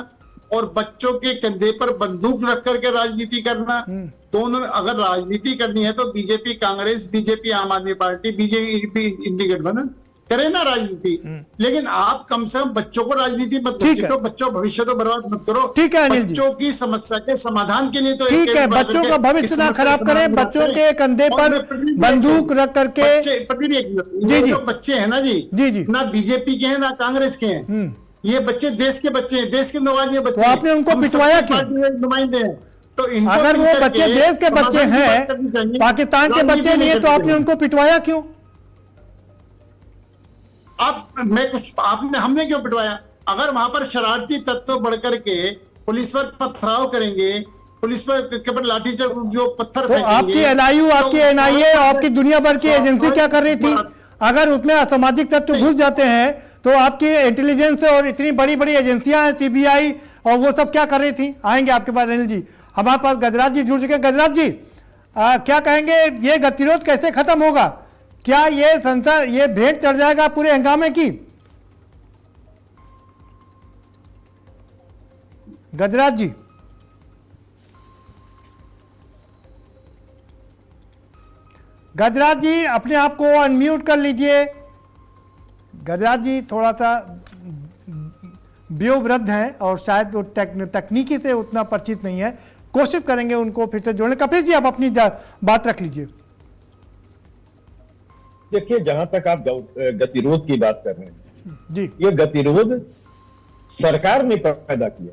और बच्चों के कंधे पर बंदूक रख करके राजनीति करना, दोनों में अगर राजनीति करनी है तो बीजेपी कांग्रेस, बीजेपी आम आदमी पार्टी, बीजेपी इंडी गठबंधन करे ना राजनीति। लेकिन आप कम से कम बच्चों को राजनीति मत घसीटो, बच्चों भविष्य तो बर्बाद मत करो। ठीक है अनिल जी, बच्चों की समस्या के समाधान के लिए तो ठीक है, बच्चों का भविष्य ना खराब करें, बच्चों के कंधे पर बंदूक रख करके। ये जो बच्चे हैं ना जी, ना बीजेपी के हैं ना कांग्रेस के हैं, ये बच्चे देश के बच्चे हैं, देश के नवाजे बच्चे। आपने उनको पिटवाया क्यों? नुमाइंदे हैं तो अगर वो बच्चे देश के बच्चे हैं, पाकिस्तान के बच्चे नहीं है, तो आपने उनको पिटवाया क्यों? हमने क्यों पिटवाया? अगर वहां पर शरारती तत्व बढ़कर के पुलिस पर पथराव करेंगे, पुलिस पर लाठी जो पत्थर तो आपकी एनआईयू, आपकी एनआईए, आपकी दुनिया भर की एजेंसी क्या कर रही थी? अगर उसमें असामाजिक तत्व घुस जाते हैं तो आपकी इंटेलिजेंस और इतनी बड़ी बड़ी एजेंसियां हैं, सीबीआई, और वो सब क्या कर रही थी? आएंगे आपके पास अनिल जी। हमारे पास गजराज जी जुड़ चुके हैं। गजराज जी, क्या कहेंगे, ये गतिरोध कैसे खत्म होगा? क्या ये संसद, ये भेंट चढ़ जाएगा पूरे हंगामे की? गजराज जी, गजराज जी अपने आप को अनम्यूट कर लीजिए। गजराज जी थोड़ा सा वयोवृद्ध हैं और शायद वो तकनीकी से उतना परिचित नहीं है, कोशिश करेंगे उनको फिर से जोड़ने। कपिल जी, आप अपनी बात रख लीजिए। देखिए, जहां तक आप गतिरोध की बात कर रहे हैं जी, ये गतिरोध सरकार ने पैदा किया,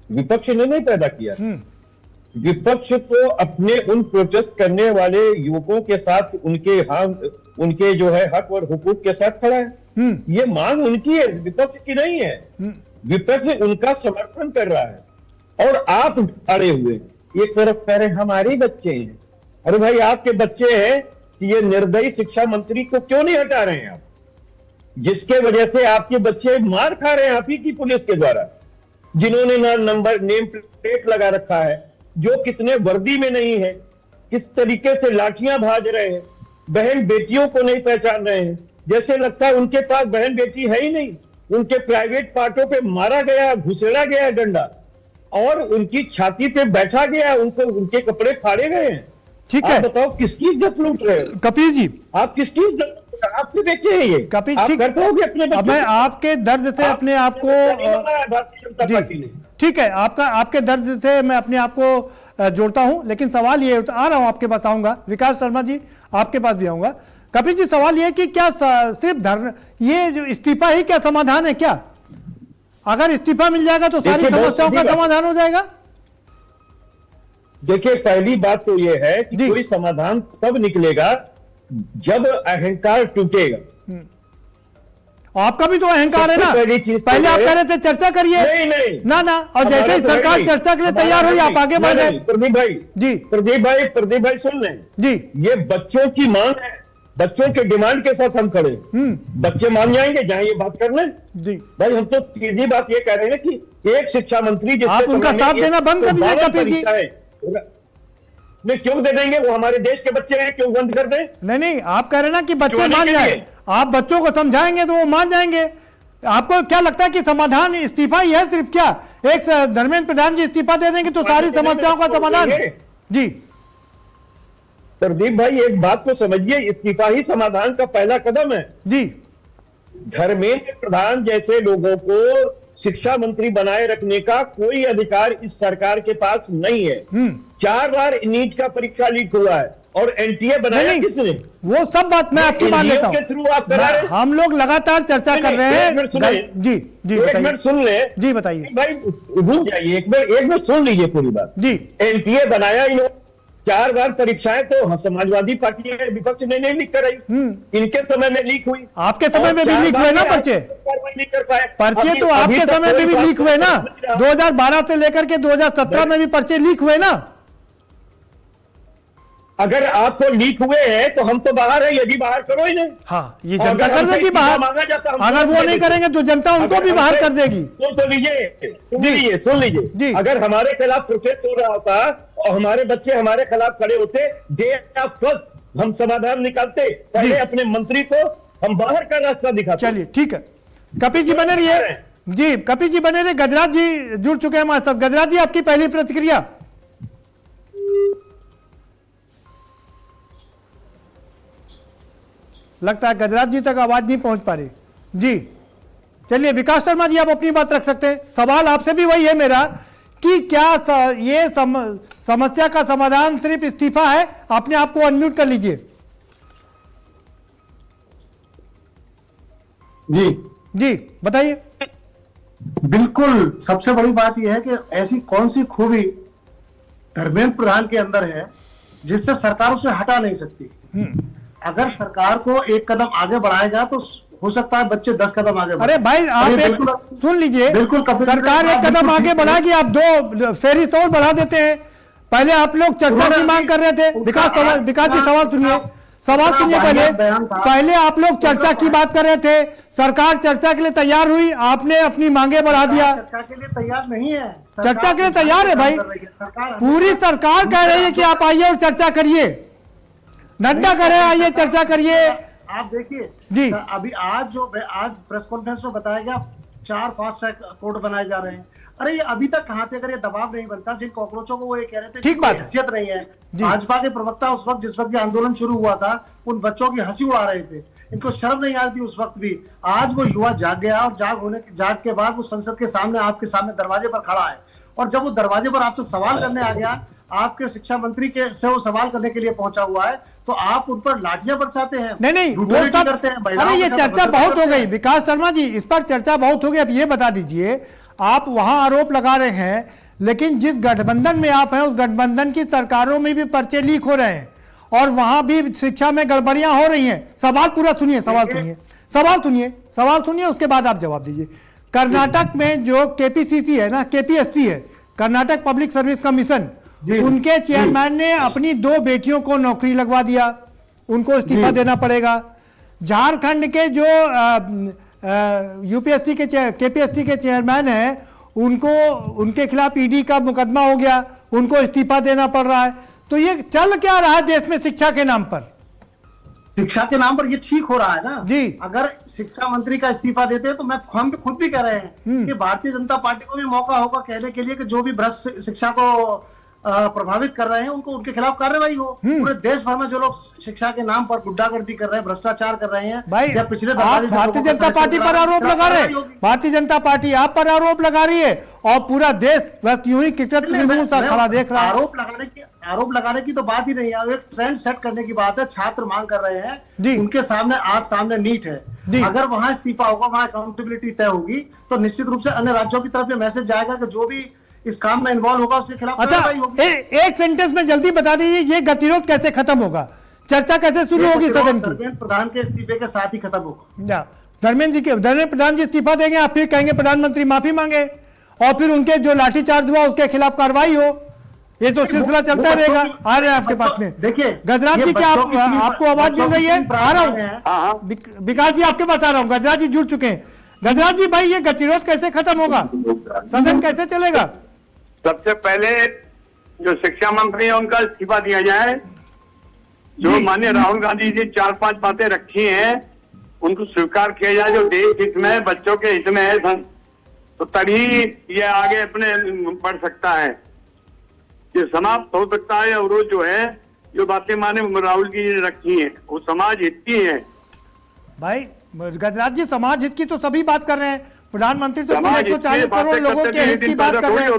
विपक्ष ने नहीं पैदा किया। विपक्ष तो अपने उन प्रोटेस्ट करने वाले युवकों के साथ, उनके जो है हक और हुकूक के साथ खड़ा है। ये मांग उनकी है, विपक्ष की नहीं है। विपक्ष उनका समर्थन कर रहा है और आप अड़े हुए एक तरफ कह रहे हमारे बच्चे हैं। अरे भाई, आपके बच्चे हैं कि ये निर्दयी शिक्षा मंत्री को क्यों नहीं हटा रहे हैं आप, जिसके वजह से आपके बच्चे मार खा रहे हैं आप ही की पुलिस के द्वारा, जिन्होंने ना नेम प्लेट लगा रखा है, जो कितने वर्दी में नहीं है, किस तरीके से लाठियां भाज रहे हैं, बहन बेटियों को नहीं पहचान रहे हैं, जैसे लगता है उनके पास बहन बेटी है ही नहीं। उनके प्राइवेट पार्टों पे मारा गया, घुसेड़ा गया डंडा, और उनकी छाती पे बैठा गया, उनको उनके कपड़े फाड़े गए हैं। ठीक है, आप बताओ किसकी इज्जत लूट रहे हो? कपिल जी, आप किसकी इज्जत, आपके बेटे हैं ये? कपिल, आप ठीक, करते होगे अपने बच्चे? मैं आपके दर्द से अपने आप को, ठीक है, आपके दर्द से मैं अपने आप को जोड़ता हूं, लेकिन सवाल ये आ रहा हूं आपके पास आऊंगा। विकास शर्मा जी, आपके पास भी आऊंगा। कपिल जी, सवाल ये कि क्या सिर्फ धरना, ये जो इस्तीफा ही क्या समाधान है क्या? अगर इस्तीफा मिल जाएगा तो सारी समस्याओं का समाधान हो जाएगा? देखिए, पहली बात तो यह है कि कोई समाधान तब निकलेगा जब अहंकार टूटेगा। आपका भी तो अहंकार है ना। पहले आप कह रहे थे चर्चा करिए, नहीं ना, और जैसे ही सरकार चर्चा के लिए तैयार हुई आप आगे बढ़ गए। प्रदीप भाई सुन लें जी, ये बच्चों की मांग है, बच्चों के डिमांड के साथ हम खड़े। बच्चे मान जाएंगे जहां ये बात कर लें जी। भाई, हम तो सीधी बात ये कह रहे हैं कि एक शिक्षा मंत्री, आप उनका साथ देना बंद कर दीजिए कपिल जी। नहीं, क्यों दे देंगे? वो हमारे देश के बच्चे हैं, क्यों बंद कर दें? नहीं, आप कह रहे हैं ना कि बच्चे मान जाए, आप बच्चों को समझाएंगे तो वो मान जाएंगे। आपको क्या लगता है कि समाधान इस्तीफा ही है सिर्फ? क्या एक धर्मेंद्र प्रधान जी इस्तीफा दे देंगे तो सारी समस्याओं का समाधान? जी प्रदीप भाई, एक बात को समझिए, इस्तीफा ही समाधान का पहला कदम है जी। धर्मेंद्र प्रधान जैसे लोगों को शिक्षा मंत्री बनाए रखने का कोई अधिकार इस सरकार के पास नहीं है। 4 बार नीट का परीक्षा लीक हुआ है और एनटीए बनाया किसने? वो सब बात मैं आपकी मान लेता हूं। के थ्रू आप करा रहे, हम लोग लगातार चर्चा कर रहे हैं। जी एक मिनट सुन ले जी, बताइए भाई, रुक जाइए एक मिनट सुन लीजिए पूरी बात जी। एनटीए बनाया इन्होंने, 4 बार परीक्षाएं तो समाजवादी पार्टी है, विपक्ष ने नहीं लीक कराई, इनके समय में लीक हुई। आपके समय में भी लीक हुए ना पर्चे? पर्चे तो आपके समय में भी लीक हुए ना। 2012 से लेकर के 2017 में भी पर्चे लीक हुए ना। अगर आपको लीक हुए हैं तो हम तो बाहर है, यदि बाहर करो ही नहीं। हाँ, ये जनता कर देगी बाहर। अगर वो नहीं करेंगे तो जनता उनको भी बाहर कर देगी। तो लीजिए, सुन लीजिए, अगर हमारे खिलाफ प्रोटेस्ट हो रहा होता और हमारे बच्चे हमारे खिलाफ खड़े होते, डे ऑफ फर्स्ट हम समाधान निकालते, पहले अपने मंत्री को हम बाहर का रास्ता दिखाते। चलिए ठीक है, कपिल जी बने रहिए। जी कपिल जी बने रहे। गजराज जी जुड़ चुके हैं हमारे साथ। गजराज जी, आपकी पहली प्रतिक्रिया। लगता है गजराज जी तक आवाज नहीं पहुंच पा रही। जी चलिए, विकास शर्मा जी आप अपनी बात रख सकते हैं। सवाल आपसे भी वही है मेरा कि क्या ये समस्या का समाधान सिर्फ इस्तीफा है? अपने आप को अनम्यूट कर लीजिए। जी बताइए। बिल्कुल, सबसे बड़ी बात यह है कि ऐसी कौन सी खूबी धर्मेंद्र प्रधान के अंदर है जिससे सरकार उसे हटा नहीं सकती। अगर सरकार को एक कदम आगे बढ़ाएगा तो हो सकता है बच्चे 10 कदम आगे बढ़े। अरे भाई आप सुन लीजिए, बिल्कुल सरकार एक कदम आगे बढ़ाएगी, आप 2 फेरिस्त और बढ़ा देते हैं। पहले आप लोग चर्चा की मांग कर रहे थे। विकास जी सवाल सुनिए, पहले आप लोग चर्चा की बात कर रहे थे, सरकार चर्चा के लिए तैयार हुई, आपने अपनी मांगे बढ़ा दिया। चर्चा के लिए तैयार नहीं है, चर्चा के लिए तैयार है भाई। पूरी सरकार कह रही है कि आप आइए और चर्चा करिए, नड्डा करे आइए चर्चा करिए। आप देखिए जी, अभी आज प्रेस कॉन्फ्रेंस में बताया गया 4 फास्ट ट्रैक कोर्ट बनाए जा रहे हैं। अरे ये अभी तक कहां थे? अगर ये दबाव नहीं बनता, जिन कॉकरोचों को वो ये कह रहे थे ठीक बात, हैसियत नहीं है। भाजपा के प्रवक्ता उस वक्त जिस वक्त ये आंदोलन शुरू हुआ था, उन बच्चों की हंसी उड़ा रहे थे, इनको शर्म नहीं आ रही थी उस वक्त भी। आज वो युवा जाग गया और जाग के बाद वो संसद के सामने, आपके सामने दरवाजे पर खड़ा है। और जब वो दरवाजे पर आपसे सवाल करने आ गया, आपके शिक्षा मंत्री के से वो सवाल करने के लिए पहुंचा हुआ है, तो आप उन पर लाठियां बरसाते हैं। नहीं वो करते हैं। अरे ये चर्चा बहुत हो गई विकास शर्मा जी, इस पर चर्चा बहुत हो गई। अब ये बता दीजिए, आप वहां आरोप लगा रहे हैं, लेकिन जिस गठबंधन में आप हैं उस गठबंधन की सरकारों में भी पर्चे लीक हो रहे हैं और वहां भी शिक्षा में गड़बड़ियां हो रही हैं। सवाल पूरा सुनिए, सवाल सुनिए, उसके बाद आप जवाब दीजिए। कर्नाटक में जो केपीसीसी है ना, केपीएससी है, कर्नाटक पब्लिक सर्विस कमीशन, उनके चेयरमैन ने अपनी 2 बेटियों को नौकरी लगवा दिया, उनको इस्तीफा देना पड़ेगा। झारखंड के जो यूपीएससी के केपीएससी के चेयरमैन हैं, उनके खिलाफ ईडी का मुकदमा हो गया, उनको इस्तीफा देना पड़ रहा है। तो ये चल क्या रहा है देश में शिक्षा के नाम पर? शिक्षा के नाम पर ये ठीक हो रहा है ना जी। अगर शिक्षा मंत्री का इस्तीफा देते हैं तो हम खुद भी कह रहे हैं कि भारतीय जनता पार्टी को भी मौका होगा कहने के लिए कि जो भी भ्रष्ट शिक्षा को प्रभावित कर रहे हैं उनको, उनके खिलाफ कार्रवाई हो। पूरे देश भर में जो लोग शिक्षा के नाम पर गुंडागर्दी कर रहे हैं, भ्रष्टाचार कर रहे हैं भाई, या पिछले भारतीय जनता पार्टी पर आरोप लगा रहे हैं, भारतीय जनता पार्टी आप पर आरोप लगा रही है और पूरा देश बस यूं ही क्रिकेट खड़ा देख रहा है। आरोप लगाने की तो बात ही नहीं है, एक ट्रेंड सेट करने की बात है। छात्र मांग कर रहे हैं, उनके सामने आज सामने नीट है। अगर वहां इस्तीफा होगा, वहां अकाउंटेबिलिटी तय होगी, तो निश्चित रूप से अन्य राज्यों की तरफ ये मैसेज जाएगा कि जो भी इस काम में इन्वॉल्व होगा उसके खिलाफ कार्रवाई होगी। एक सेंटेंस में जल्दी बता दीजिए, ये गतिरोध कैसे खत्म होगा? चर्चा कैसे शुरू होगी सदन की? धर्मेंद्र प्रधान के इस्तीफे के साथ ही खत्म होगा। धर्मेंद्र प्रधान जी इस्तीफा देंगे, आप फिर कहेंगे प्रधानमंत्री माफी मांगे और फिर उनके जो लाठीचार्ज हुआ उसके खिलाफ कार्रवाई हो। ये तो सिलसिला चलता रहेगा। आ रहे हैं आपके पास में। देखिए गजराज जी, क्या आपको आवाज मिल रही है? आ रहा हूँ विकास जी, आपके पास आ रहा हूँ। गजराज जी जुड़ चुके हैं। गजराज जी भाई, ये गतिरोध कैसे खत्म होगा? सदन कैसे चलेगा? सबसे पहले जो शिक्षा मंत्री है उनका इस्तीफा दिया जाए। जो माननीय राहुल गांधी जी 4-5 बातें रखी हैं उनको स्वीकार किया जाए, जो देश हित में, बच्चों के हित में है, तो तभी ये आगे अपने बढ़ सकता है, ये समाप्त हो सकता है। और वो जो है, जो बातें माननीय राहुल जी ने रखी हैं वो समाज हित की है। भाई गजराज जी, समाज हित की तो सभी बात कर रहे हैं, प्रधानमंत्री तो 140 करोड़ लोगों के हित की बात कर रहे हैं।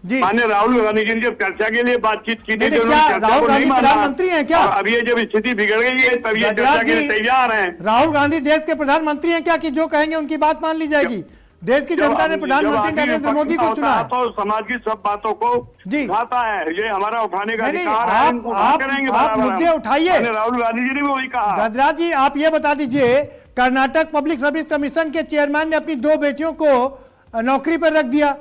माननीय राहुल गांधी जी ने जब चर्चा के लिए बातचीत की थी, राहुल गांधी प्रधानमंत्री हैं क्या? अब ये जब स्थिति बिगड़ गई है तब ये चर्चा के लिए तैयार हैं। राहुल गांधी देश के प्रधानमंत्री हैं क्या कि जो कहेंगे उनकी बात मान ली जाएगी? देश की जनता ने प्रधानमंत्री नरेंद्र मोदी को चुना है, तो समाज की सब बातों को उठाता है, ये हमारा उठाने का अधिकार है। आप मुद्दे उठाइए। राहुल गांधी जी ने भी वही कहा। गजराज जी, आप ये बता दीजिए, कर्नाटक पब्लिक सर्विस कमीशन के चेयरमैन ने अपनी 2 बेटियों को नौकरी पर रख दिया,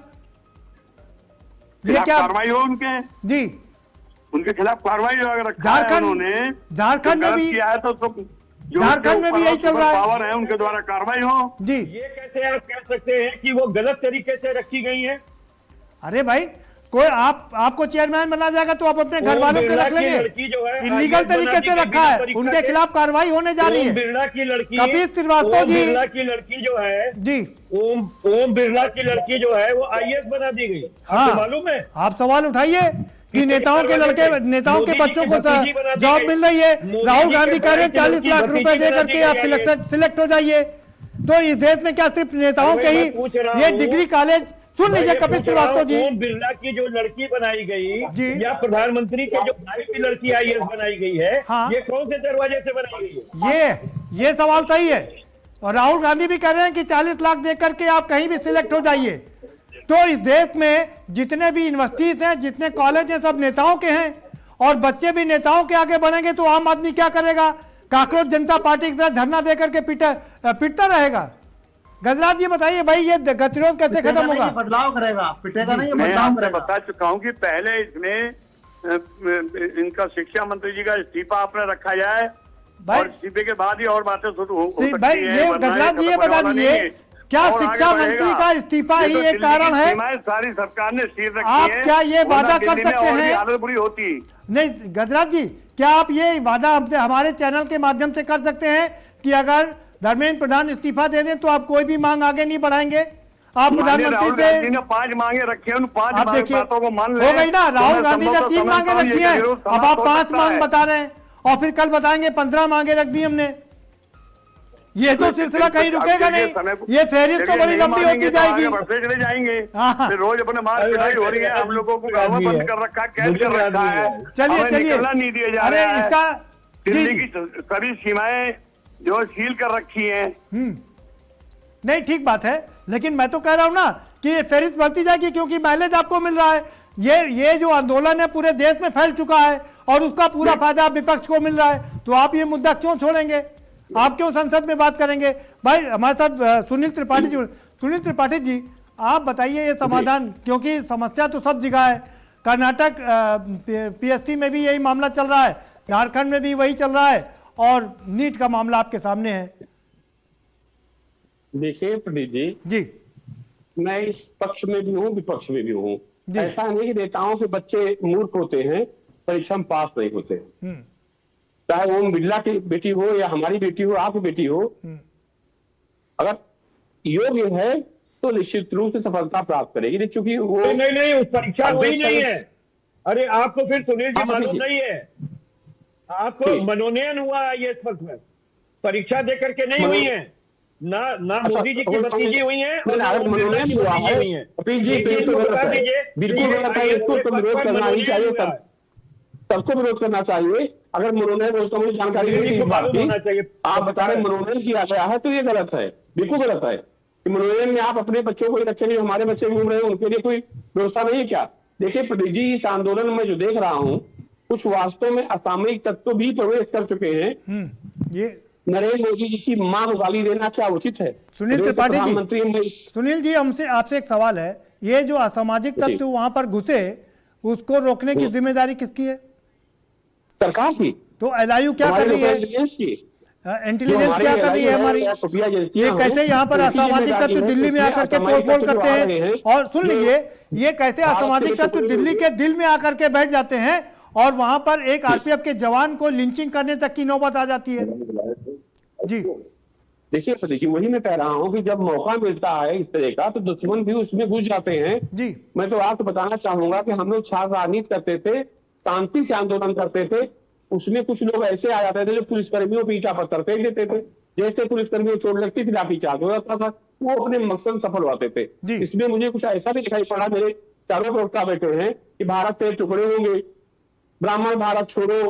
ये क्या कार्रवाई हो उनके? जी उनके खिलाफ कार्रवाई रखा है उन्होंने। झारखंड में भी किया है तो झारखंड में भी यही चल रहा है, पावर है उनके द्वारा कार्रवाई हो जी। ये कैसे आप कह सकते हैं कि वो गलत तरीके से रखी गई है? अरे भाई, कोई आपको चेयरमैन बना जाएगा तो आप अपने घर वालों के रख लेंगे। इलीगल तरीके से रखा है, उनके खिलाफ कार्रवाई होने जा रही है। बिरला की लड़की, कपिल श्रीवास्तव जी, बिरला की लड़की जो है जी, ओम बिरला की लड़की जो है वो आईएएस बना दी गई। आपको मालूम है? आप सवाल उठाइए कि नेताओं के लड़के, नेताओं के बच्चों को जॉब मिल रही है। राहुल गांधी कह रहे हैं 40 लाख रुपए दे करके आप सिलेक्ट हो जाइए। तो इस देश में क्या सिर्फ नेताओं के ही ये डिग्री कॉलेज? सुन लीजिए कपिल श्रीवास्तव जी, ओम बिरला की जो लड़की बनाई गई या प्रधानमंत्री के जो भाई की लड़की आईएएस बनाई गई है, ये कौन से दरवाजे से बनाई गई है? ये सवाल सही है। और राहुल गांधी भी कह रहे हैं कि 40 लाख दे करके आप कहीं भी सिलेक्ट हो जाइए। तो इस देश में जितने भी यूनिवर्सिटीज हैं, जितने कॉलेज हैं, सब नेताओं के हैं और बच्चे भी नेताओं के आगे बढ़ेंगे तो आम आदमी क्या करेगा? कांग्रेस जनता पार्टी की तरह धरना देकर के पिटता रहेगा। गजराज जी बताइए भाई, ये गतिरोध कैसे खत्म होगा? बदलाव करेगा, पिटेगा नहीं, बदलाव करेगा। बता चुका हूँ कि पहले इसमें इनका शिक्षा मंत्री जी का इस्तीफा आपने रखा जाए और इस्तीफे के बाद ही और बातें शुरू हो सकती भाई। ये गजराज जी ये बता दीजिए, क्या शिक्षा मंत्री का इस्तीफा ही एक कारण है? सारी सरकार ने सील रखी आप है। क्या ये वादा कर सकते हैं? हालत बुरी होती नहीं गजराज जी, क्या आप ये वादा हमसे हमारे चैनल के माध्यम से कर सकते हैं कि अगर धर्मेंद्र प्रधान इस्तीफा दे दें तो आप कोई भी मांग आगे नहीं बढ़ाएंगे? आप प्रधानमंत्री से 5 मांगे रखी है, उन 5 बातों को मान हो गई ना। राहुल गांधी ने 3 मांगे रखी है, अब आप 5 मांग बता रहे हैं और फिर कल बताएंगे 15 मांगे रख दी हमने। ये तो सिलसिला कहीं रुकेगा नहीं, ये फहरिस्त तो बड़ी लंबी होती जाएगी। चले जाएंगे रोज अपने मार पिटाई हो रही है, हम लोगों को घर में बंद कर रखा है, कैद कर रखा है। चलिए नहीं दिया जा रहा है। इसका दिल्ली की सभी सीमाएं जो सील कर रखी है। नहीं ठीक बात है, लेकिन मैं तो कह रहा हूं ना कि ये फहरिस्त बढ़ती जाएगी क्योंकि माइलेज आपको मिल रहा है। ये जो आंदोलन है पूरे देश में फैल चुका है और उसका पूरा फायदा विपक्ष को मिल रहा है। तो आप ये मुद्दा क्यों छोड़ेंगे? आप क्यों संसद में बात करेंगे? भाई हमारे साथ सुनील त्रिपाठी जी, आप बताइए ये समाधान, क्योंकि समस्या तो सब जगह है। कर्नाटक पीएसटी में भी यही मामला चल रहा है, झारखंड में भी वही चल रहा है और नीट का मामला आपके सामने है। देखिए पंडित जी, मैं इस पक्ष में भी हूँ, विपक्ष में भी हूँ। ऐसा नहीं कि नेताओं के बच्चे मूर्ख होते हैं, परीक्षा में पास नहीं होते। चाहे ओम बिरला की बेटी हो या हमारी बेटी हो, आपकी बेटी हो, अगर योग्य है तो निश्चित रूप से सफलता प्राप्त करेगी। क्योंकि वो नहीं उस परीक्षा वही नहीं है। अरे आपको फिर सुनील जी मालूम नहीं है, आपको मनोनयन हुआ आईएएस पद में, परीक्षा दे करके नहीं हुई है। ना मोदी जी की भतीजी हुई है और मनोनयन हुआ है। बिल्कुल गलत है, इसको तो विरोध करना ही चाहिए, सबको विरोध करना चाहिए। अगर मनोनयन हो तो मुझे जानकारी नहीं, आप बता रहे मनोनयन किया गया है तो ये गलत है, बिल्कुल गलत है कि मनोनयन में आप अपने बच्चों को ही रखेंगे, हमारे बच्चे घूम रहे हैं, उनके लिए कोई व्यवस्था नहीं है क्या? देखिए पंडित जी, इस आंदोलन में जो देख रहा हूँ कुछ वास्तव में असामयिक तत्व भी प्रवेश कर चुके हैं। ये नरेंद्र मोदी जी की मां को गाली देना क्या उचित है? सुनील त्रिपाठी जी, सुनील जी हमसे आपसे एक सवाल है, ये जो असामाजिक तत्व वहां पर घुसे उसको रोकने की जिम्मेदारी किसकी है? सरकार की। तो एलआईयू क्या कर रही है? इंटेलिजेंस क्या कर रही है हमारी? ये कैसे यहाँ पर असामाजिक तत्व दिल्ली में आकर के तोड़फोड़ करते हैं? और सुन लीजिए, ये कैसे असामाजिक तत्व दिल्ली के दिल में आकर के बैठ जाते हैं और वहां पर एक आरपीएफ के जवान को लिंचिंग करने तक की नौबत आ जाती है? जी देखिए वही मैं कह रहा हूँ कि जब मौका मिलता है इस तरह का तो दुश्मन भी उसमें घुस जाते हैं। जी मैं तो आपको बताना चाहूंगा कि हम लोग छात्र राजनीति करते थे, शांति से आंदोलन करते थे, उसमें कुछ लोग ऐसे आ जाते थे जो पुलिसकर्मियों को ईंटा पत्थर फेंक देते थे। जैसे पुलिसकर्मियों को चोट लगती थी लाठीचार्ज हो जाता था, वो अपने मकसद सफल होते थे। इसमें मुझे कुछ ऐसा भी दिखाई पड़ा, मेरे चारों प्रवक्ता बैठे हैं कि भारत के टुकड़े होंगे, ब्राह्मण भारत छोड़ो,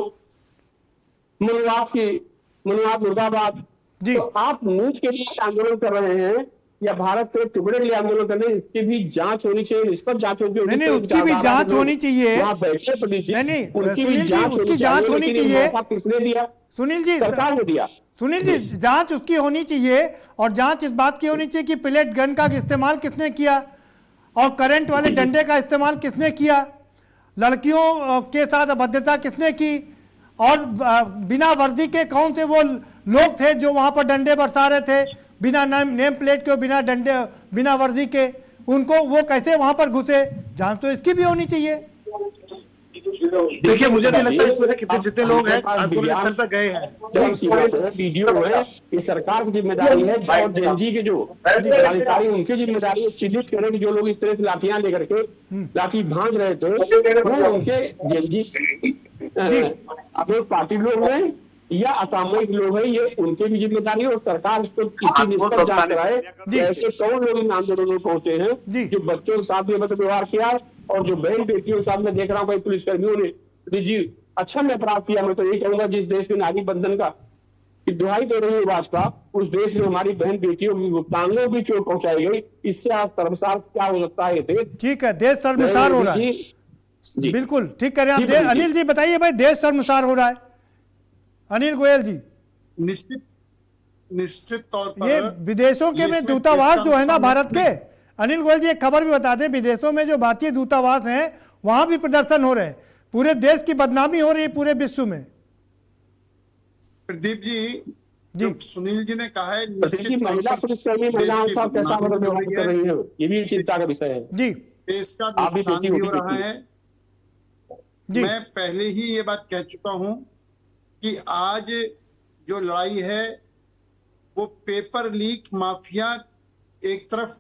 मनुवाद मुर्दाबाद। तो आप नीट के लिए आंदोलन कर रहे हैं या भारत के टुकड़े के लिए आंदोलन कर रहे हैं, इसकी भी जांच होनी चाहिए, निष्पक्ष जांच होनी चाहिए। नहीं उसकी भी जांच होनी चाहिए। नहीं उसकी जांच होनी चाहिए। किसने दिया? सुनील जी, सरकार ने दिया। सुनील जी, जांच उसकी होनी चाहिए और जांच इस बात की होनी चाहिए कि पेलेट गन का इस्तेमाल किसने किया और करंट वाले डंडे का इस्तेमाल किसने किया। लड़कियों के साथ अभद्रता किसने की, और बिना वर्दी के कौन से वो लोग थे जो वहां पर डंडे बरसा रहे थे, बिना नेम प्लेट के, बिना डंडे, बिना वर्दी के, उनको वो कैसे वहां पर घुसे? जांच तो इसकी भी होनी चाहिए। देखिए, मुझे नहीं लगता इसमें से कितने जितने लोग हैं आंदोलन स्थल पर गए हैं। वीडियो है, ये सरकार की जिम्मेदारी है और जेएनजी के जो अधिकारी उनकी जिम्मेदारी है चिन्हित करें कि जो लोग इस तरह से लाठियां लेकर के लाठी भांज रहे थे वो उनके जेएनजी अपने पार्टी लोग हैं या असामयिक लोग हैं, ये उनके भी जिम्मेदारी है और सरकार इसको इसकी निष्पक्ष जांच कराए। ऐसे कौन लोग इन आंदोलनों में पहुंचे हैं जो बच्चों के साथ बेहतर व्यवहार किया और जो बहन बेटियों के साथ मैं देख रहा हूँ भाई पुलिसकर्मियों ने जी अच्छा में अपराध किया। मैं तो यही कहूंगा जिस देश में नागरिक बंधन का दुहाई दे रही है भाजपा, उस देश में हमारी बहन बेटियों की भुगतानों भी चोट पहुंचाई गई। इससे आप शर्मसार क्या हो सकता है? ठीक है, देश शर्मसार हो रहा है। बिल्कुल ठीक करें आप। अनिल जी बताइए भाई, देश शर्मसार हो रहा है। अनिल गोयल जी, निश्चित तौर पर ये विदेशों के में दूतावास जो है ना भारत के, अनिल गोयल जी एक खबर भी बता दें, विदेशों में जो भारतीय दूतावास हैं वहां भी प्रदर्शन हो रहे हैं, पूरे देश की बदनामी हो रही है पूरे विश्व में। प्रदीप जी, जो सुनील जी ने कहा है महिला पुलिसकर्मी महिलाओं के साथ कैसा व्यवहार कर रही है, ये भी चिंता का विषय है जी। देश का नुकसान भी हो रहा है। मैं पहले ही ये बात कह चुका हूं कि आज जो लड़ाई है वो पेपर लीक माफिया एक तरफ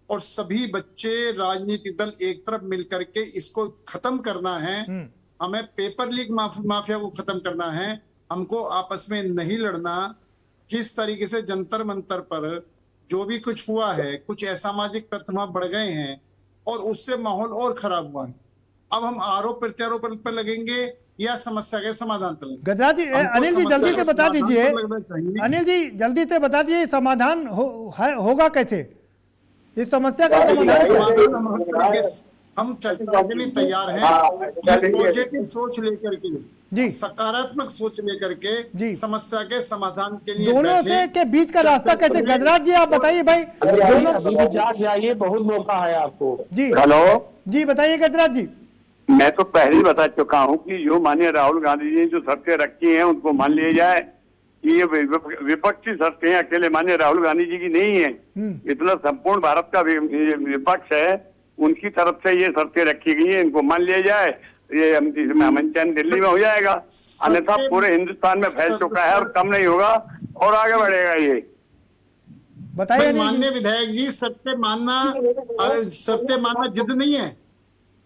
और सभी बच्चे राजनीतिक दल एक तरफ मिलकर के इसको खत्म करना है। हमें पेपर लीक माफिया को खत्म करना है, हमको आपस में नहीं लड़ना। जिस तरीके से जंतर मंतर पर जो भी कुछ हुआ है, कुछ असामाजिक तत्व वहां बढ़ गए हैं और उससे माहौल और खराब हुआ है। अब हम आरोप प्रत्यारोप पर लगेंगे या समस्या के समाधान पर लगेंगे? गजराज जी, अनिल जी जल्दी से बता दीजिए, अनिल जी जल्दी से बता दीजिए समाधान होगा कैसे? इस समस्या का समाधान हम चर्चा के लिए तैयार हैं। पॉजिटिव सोच लेकर के, सकारात्मक सोच लेकर के समस्या के समाधान के लिए दोनों से के बीच का रास्ता कैसे? गजराज जी आप बताइए भाई। दोनों जाइए, बहुत मौका है आपको जी। हेलो जी बताइए गजराज जी। मैं तो पहले ही बता चुका हूं कि जो माननीय राहुल गांधी जी जो शर्तें रखी हैं उनको मान लिया जाए कि ये विपक्षी शर्तें अकेले माननीय राहुल गांधी जी की नहीं है, इतना संपूर्ण भारत का विपक्ष है, उनकी तरफ से ये शर्तें रखी गई हैं, इनको मान लिया जाए। ये अमन चैन दिल्ली में हो जाएगा, अन्यथा पूरे हिंदुस्तान में फैल चुका है और कम नहीं होगा और आगे बढ़ेगा। ये बताइए माननीय विधायक जी, सत्य मानना जिद नहीं है।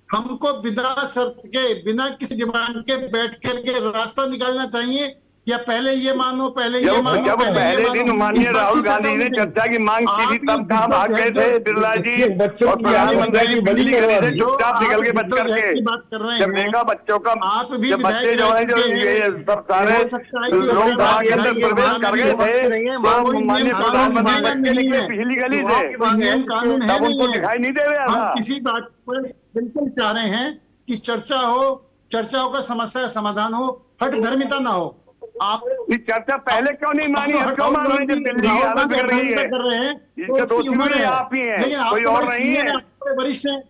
हमको बिना शर्त के, बिना किसी डिमांड के बैठ करके रास्ता निकालना चाहिए। या पहले ये मानो, पहले ये मानो, जब पहले दिन माननीय राहुल गांधी ने चर्चा की मांग की थी तब कहाँ भाग गए थे बिरला जी और प्रधानमंत्री की बदली करे थे, चुपचाप निकल के बच करके। जब देखा बच्चों का, जब बच्चे जो है जो ये सब सारे लोग के अंदर प्रवेश कर गए थे, माननीय प्रधानमंत्री बच्चे निकले पिछली गली से, तब उनको दिखाई नहीं दे रहा था। किसी बात पर बिल्कुल चाह रहे हैं कि चर्चा हो, चर्चाओं का समस्या का समाधान हो, हट धर्मिता ना हो। आप चर्चा पहले क्यों नहीं मानी? क्यों मान रहे हैं? दिल्ली की हालत कर रही है, इसका दोषी भी आप ही हैं, कोई और नहीं है। वरिष्ठ हैं,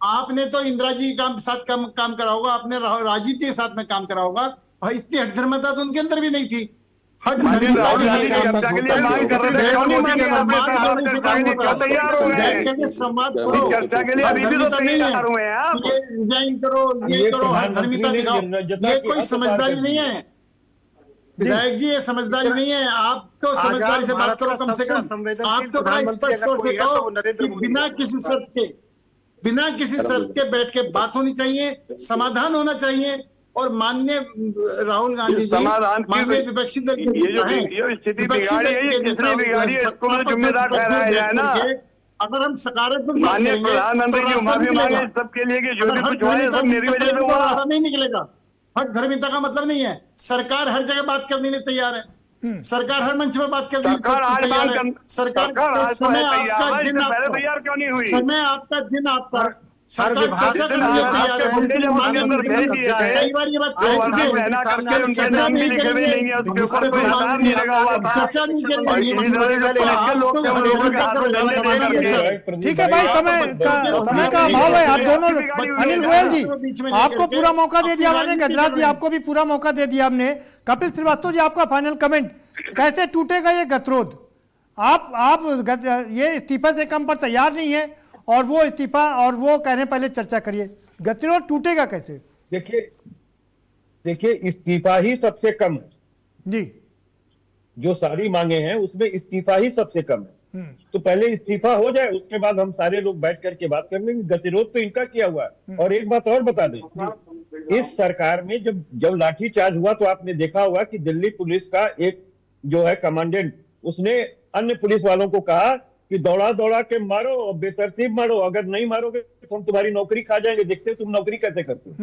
आपने तो इंदिरा जी के साथ काम करा होगा, आपने राजीव जी के साथ में काम करा होगा, और इतनी हठधर्मिता तो उनके अंदर भी नहीं थी। रिजाइन करो, ये करो, हठधर्मिता दिखाओ, ये कोई समझदारी नहीं है विधायक जी, ये समझदारी नहीं है। आप तो समझदारी से बात करो, कम से कम आप तो स्पष्ट तौर से कहो कि बिना किसी शर्त के बैठ के बात होनी चाहिए, समाधान होना चाहिए। और माननीय राहुल गांधी जी, माननीय विपक्षी दल जिम्मेदार ठहराया जाए ना। अगर हम सकारात्मक माननीय प्रधानमंत्री जी माफी मांगे सबके लिए कि जो भी कुछ हुआ है सब मेरी वजह से हुआ, ऐसा नहीं निकलेगा। हट धर्मिता का मतलब नहीं है सरकार हर जगह बात करने के लिए तैयार है, सरकार हर मंच में बात करने के लिए तैयार है। सरकार समय आपका दिन, सरकार चर्चा करने के लिए तैयार है। कई बार ये बात कह चुके हैं, चर्चा नहीं करेंगे, चर्चा नहीं करेंगे। ठीक है भाई, समय का अभाव है। आप दोनों, अनिल गोयल जी आपको पूरा मौका दे दिया हमने, गजराज जी आपको भी पूरा मौका दे दिया हमने। कपिल श्रीवास्तव जी आपका फाइनल कमेंट, कैसे टूटेगा ये गतिरोध? आप ये इस्तीफा से कम पर तैयार नहीं है और वो इस्तीफा और वो कह रहे हैं पहले चर्चा करिए, गतिरोध टूटेगा कैसे? देखिए इस्तीफा ही सबसे कम है जी, जो सारी मांगे हैं उसमें इस्तीफा ही सबसे कम है। तो पहले इस्तीफा हो जाए, उसके बाद हम सारे लोग बैठ करके बात कर लेंगे। गतिरोध तो इनका किया हुआ है। और एक बात और बता दें, इस सरकार में जब लाठीचार्ज हुआ तो आपने देखा होगा कि दिल्ली पुलिस का एक जो है कमांडेंट, उसने अन्य पुलिस वालों को कहा कि दौड़ा दौड़ा के मारो, बेतरतीब मारो, अगर नहीं मारोगे तो हम तुम्हारी नौकरी खा जाएंगे, देखते तुम नौकरी कैसे करते हो।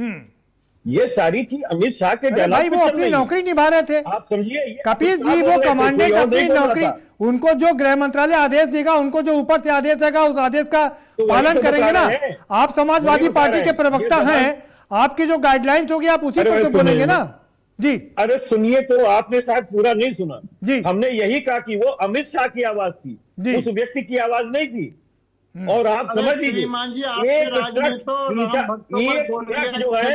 ये सारी थी अमित शाह के डायलॉग। भाई वो अपनी नौकरी निभा रहे थे, आप समझिए। कपिल जी वो कमांडेंट अपनी नौकरी, उनको जो गृह मंत्रालय आदेश देगा, उनको जो ऊपर से आदेश देगा, उस आदेश का पालन करेंगे ना। आप समाजवादी पार्टी के प्रवक्ता हैं, आपकी जो गाइडलाइंस होगी आप उसी पर तो बोलेंगे ना जी। अरे सुनिए, तो आपने शायद पूरा नहीं सुना जी। हमने यही कहा कि वो अमित शाह की आवाज थी, उस व्यक्ति की आवाज नहीं थी। और आप समझ लीजिए, एक जो है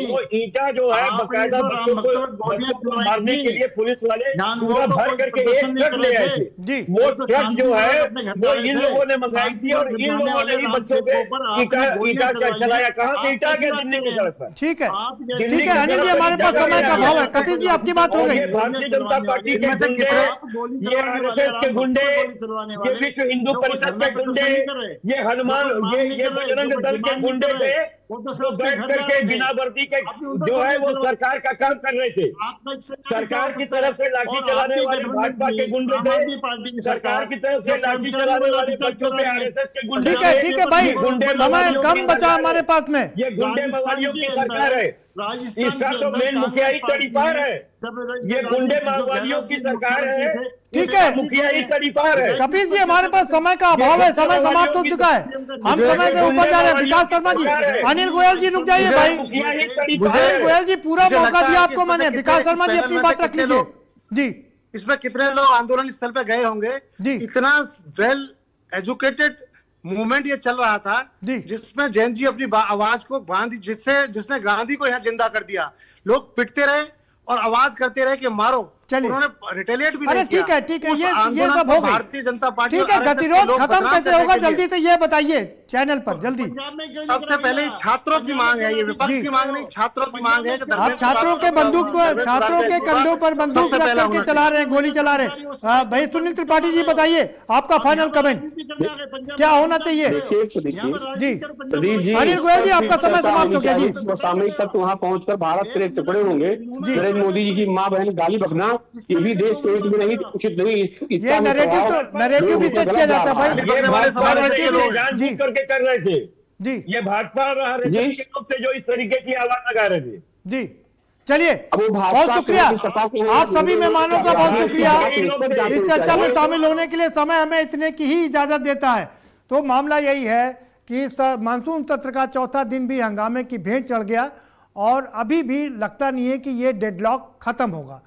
वो ईंटा जो है बकायदा बच्चों को मारने के लिए पुलिस वाले पूरा भर करके एक ट्रक ले आए थे। वो ट्रक जो है वो इन लोगों ने मंगाई थी और इन लोगों ने ही बच्चों पे ईंटा चलाया। कहाँ से ईंटा के दिल्ली की सड़क पर? ठीक है अनिल जी, हमारे पास समय का अभाव है। कपिल जी आपकी बात हो गई। भारतीय जनता पार्टी के गुंडे, ये आरएसएस के गुंडे, ये विश्व हिंदू परिषद के गुंडे, ये हनुमान, ये बजरंग दल के गुंडे थे, तो बैठ करके बिना वर्दी के जो है वो सरकार का काम कर रहे थे। सरकार की तरफ से लाठी चलाने वाले भाजपा के गुंडे थे, सरकार की तरफ से लाठी चलाने वाले बच्चों पे आरएसएस के गुंडे। ठीक है भाई, समय कम बचा हमारे पास में। ये गुंडे माओवादियों की सरकार है, इसका तो मेन मुखिया ही तड़ीपार है। ये गुंडे माओवादियों की सरकार है, ठीक है, मुखिया ही तड़ीपार है। कपिल जी हमारे पास समय का अभाव है, समय समाप्त हो चुका है, हम समय के ऊपर जा रहे हैं। विकास शर्मा जी, अनिल गोयल जी रुक जाइए भाई। अनिल गोयल जी पूरा मौका दिया आपको मैंने, विकास शर्मा जी अपनी बात रख लीजिए जी। इसमें कितने लोग आंदोलन स्थल पे गए होंगे जी? इतना वेल एजुकेटेड मूवमेंट ये चल रहा था जिसमें जैन जी अपनी आवाज को गांधी, जिसने गांधी को यहाँ जिंदा कर दिया। लोग पिटते रहे और आवाज करते रहे कि मारो, उन्होंने रिटेलिएट भी नहीं किया। ठीक है, ये सब हो गई। भारतीय जनता पार्टी, ठीक है, गतिरोध खत्म कैसे होगा जल्दी से ये बताइए चैनल पर जल्दी। सबसे पहले छात्रों की मांग है, ये विपक्ष की मांग नहीं, छात्रों की मांग है। आप छात्रों के छात्रों के कंधों पर बंदूक रख करके चला रहे हैं, गोली चला रहे हैं। भाई सुनील त्रिपाठी जी बताइए आपका फाइनल कमेंट क्या होना चाहिए जी? अनिल गोयल जी आपका समय समाप्त हो गया जी। सामयिक तक वहाँ पहुँचकर भारत के टुकड़े होंगे, नरेंद्र मोदी जी की माँ बहन गाली बकना, ये भी देश के हित में नहीं, उचित नहीं। ये नैरेटिव भी सेट किया जाता है भाई। ये हमारे समाज के लोग जानबूझ करके कर रहे थे जी। ये भाजपा और आरएसएस के लोग थे जो इस तरीके की आवाज लगा रहे थे जी। चलिए बहुत शुक्रिया आप सभी मेहमानों का, बहुत शुक्रिया इस चर्चा में शामिल होने के लिए। समय हमें इतने की ही इजाजत देता है। तो मामला यही है कि मानसून सत्र का चौथा दिन भी हंगामे की भेंट चढ़ गया और अभी भी लगता नहीं है कि ये डेडलॉक खत्म होगा,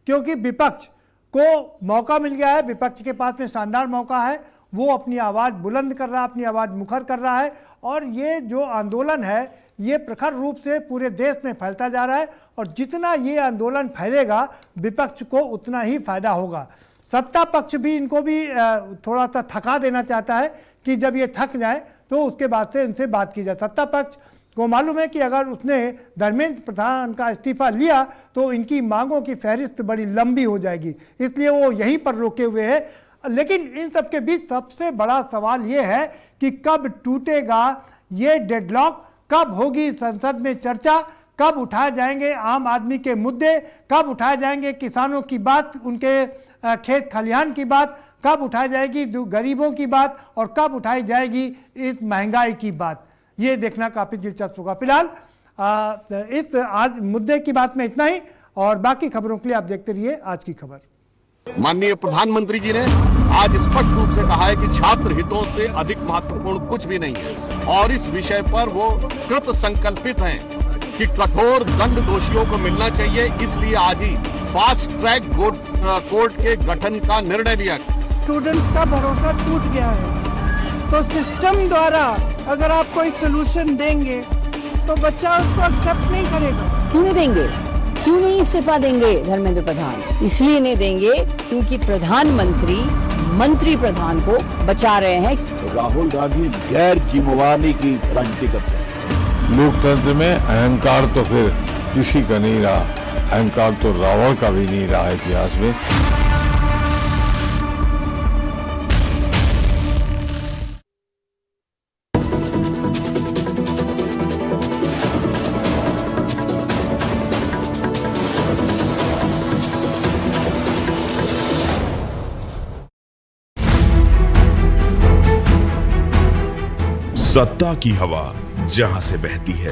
क्योंकि विपक्ष को मौका मिल गया है। विपक्ष के पास में शानदार मौका है, वो अपनी आवाज़ बुलंद कर रहा है, अपनी आवाज़ मुखर कर रहा है और ये जो आंदोलन है ये प्रखर रूप से पूरे देश में फैलता जा रहा है और जितना ये आंदोलन फैलेगा विपक्ष को उतना ही फायदा होगा। सत्ता पक्ष भी इनको भी थोड़ा सा थका देना चाहता है कि जब ये थक जाए तो उसके बाद से इनसे बात की जाए। सत्ता पक्ष को मालूम है कि अगर उसने धर्मेंद्र प्रधान का इस्तीफा लिया तो इनकी मांगों की फहरिस्त बड़ी लंबी हो जाएगी, इसलिए वो यहीं पर रोके हुए हैं। लेकिन इन सब के बीच सबसे बड़ा सवाल ये है कि कब टूटेगा ये डेडलॉक, कब होगी संसद में चर्चा, कब उठाए जाएंगे आम आदमी के मुद्दे, कब उठाए जाएंगे किसानों की बात, उनके खेत खलिहान की बात, कब उठाई जाएगी गरीबों की बात और कब उठाई जाएगी इस महंगाई की बात। ये देखना काफ़ी दिलचस्प होगा। फिलहाल इस आज मुद्दे की बात में इतना ही और बाकी खबरों के लिए आप देखते रहिए आज की खबर। माननीय प्रधानमंत्री जी ने आज स्पष्ट रूप से कहा है कि छात्र हितों से अधिक महत्वपूर्ण कुछ भी नहीं है और इस विषय पर वो कृत संकल्पित हैं कि कठोर दंड दोषियों को मिलना चाहिए। इसलिए आज ही फास्ट ट्रैक कोर्ट के गठन का निर्णय लिया। स्टूडेंट्स का भरोसा टूट गया है, तो सिस्टम द्वारा अगर आप कोई सोल्यूशन देंगे तो बच्चा उसको एक्सेप्ट नहीं करेगा। क्यों नहीं देंगे? क्यों नहीं इस्तीफा देंगे धर्मेंद्र प्रधान? इसलिए नहीं देंगे क्योंकि प्रधानमंत्री मंत्री प्रधान को बचा रहे हैं। राहुल गांधी गैर जिम्मेवारी की राजनीति करते हैं। लोकतंत्र में अहंकार तो फिर किसी का नहीं रहा, अहंकार तो रावण का भी नहीं रहा इतिहास में। सत्ता की हवा जहां से बहती है,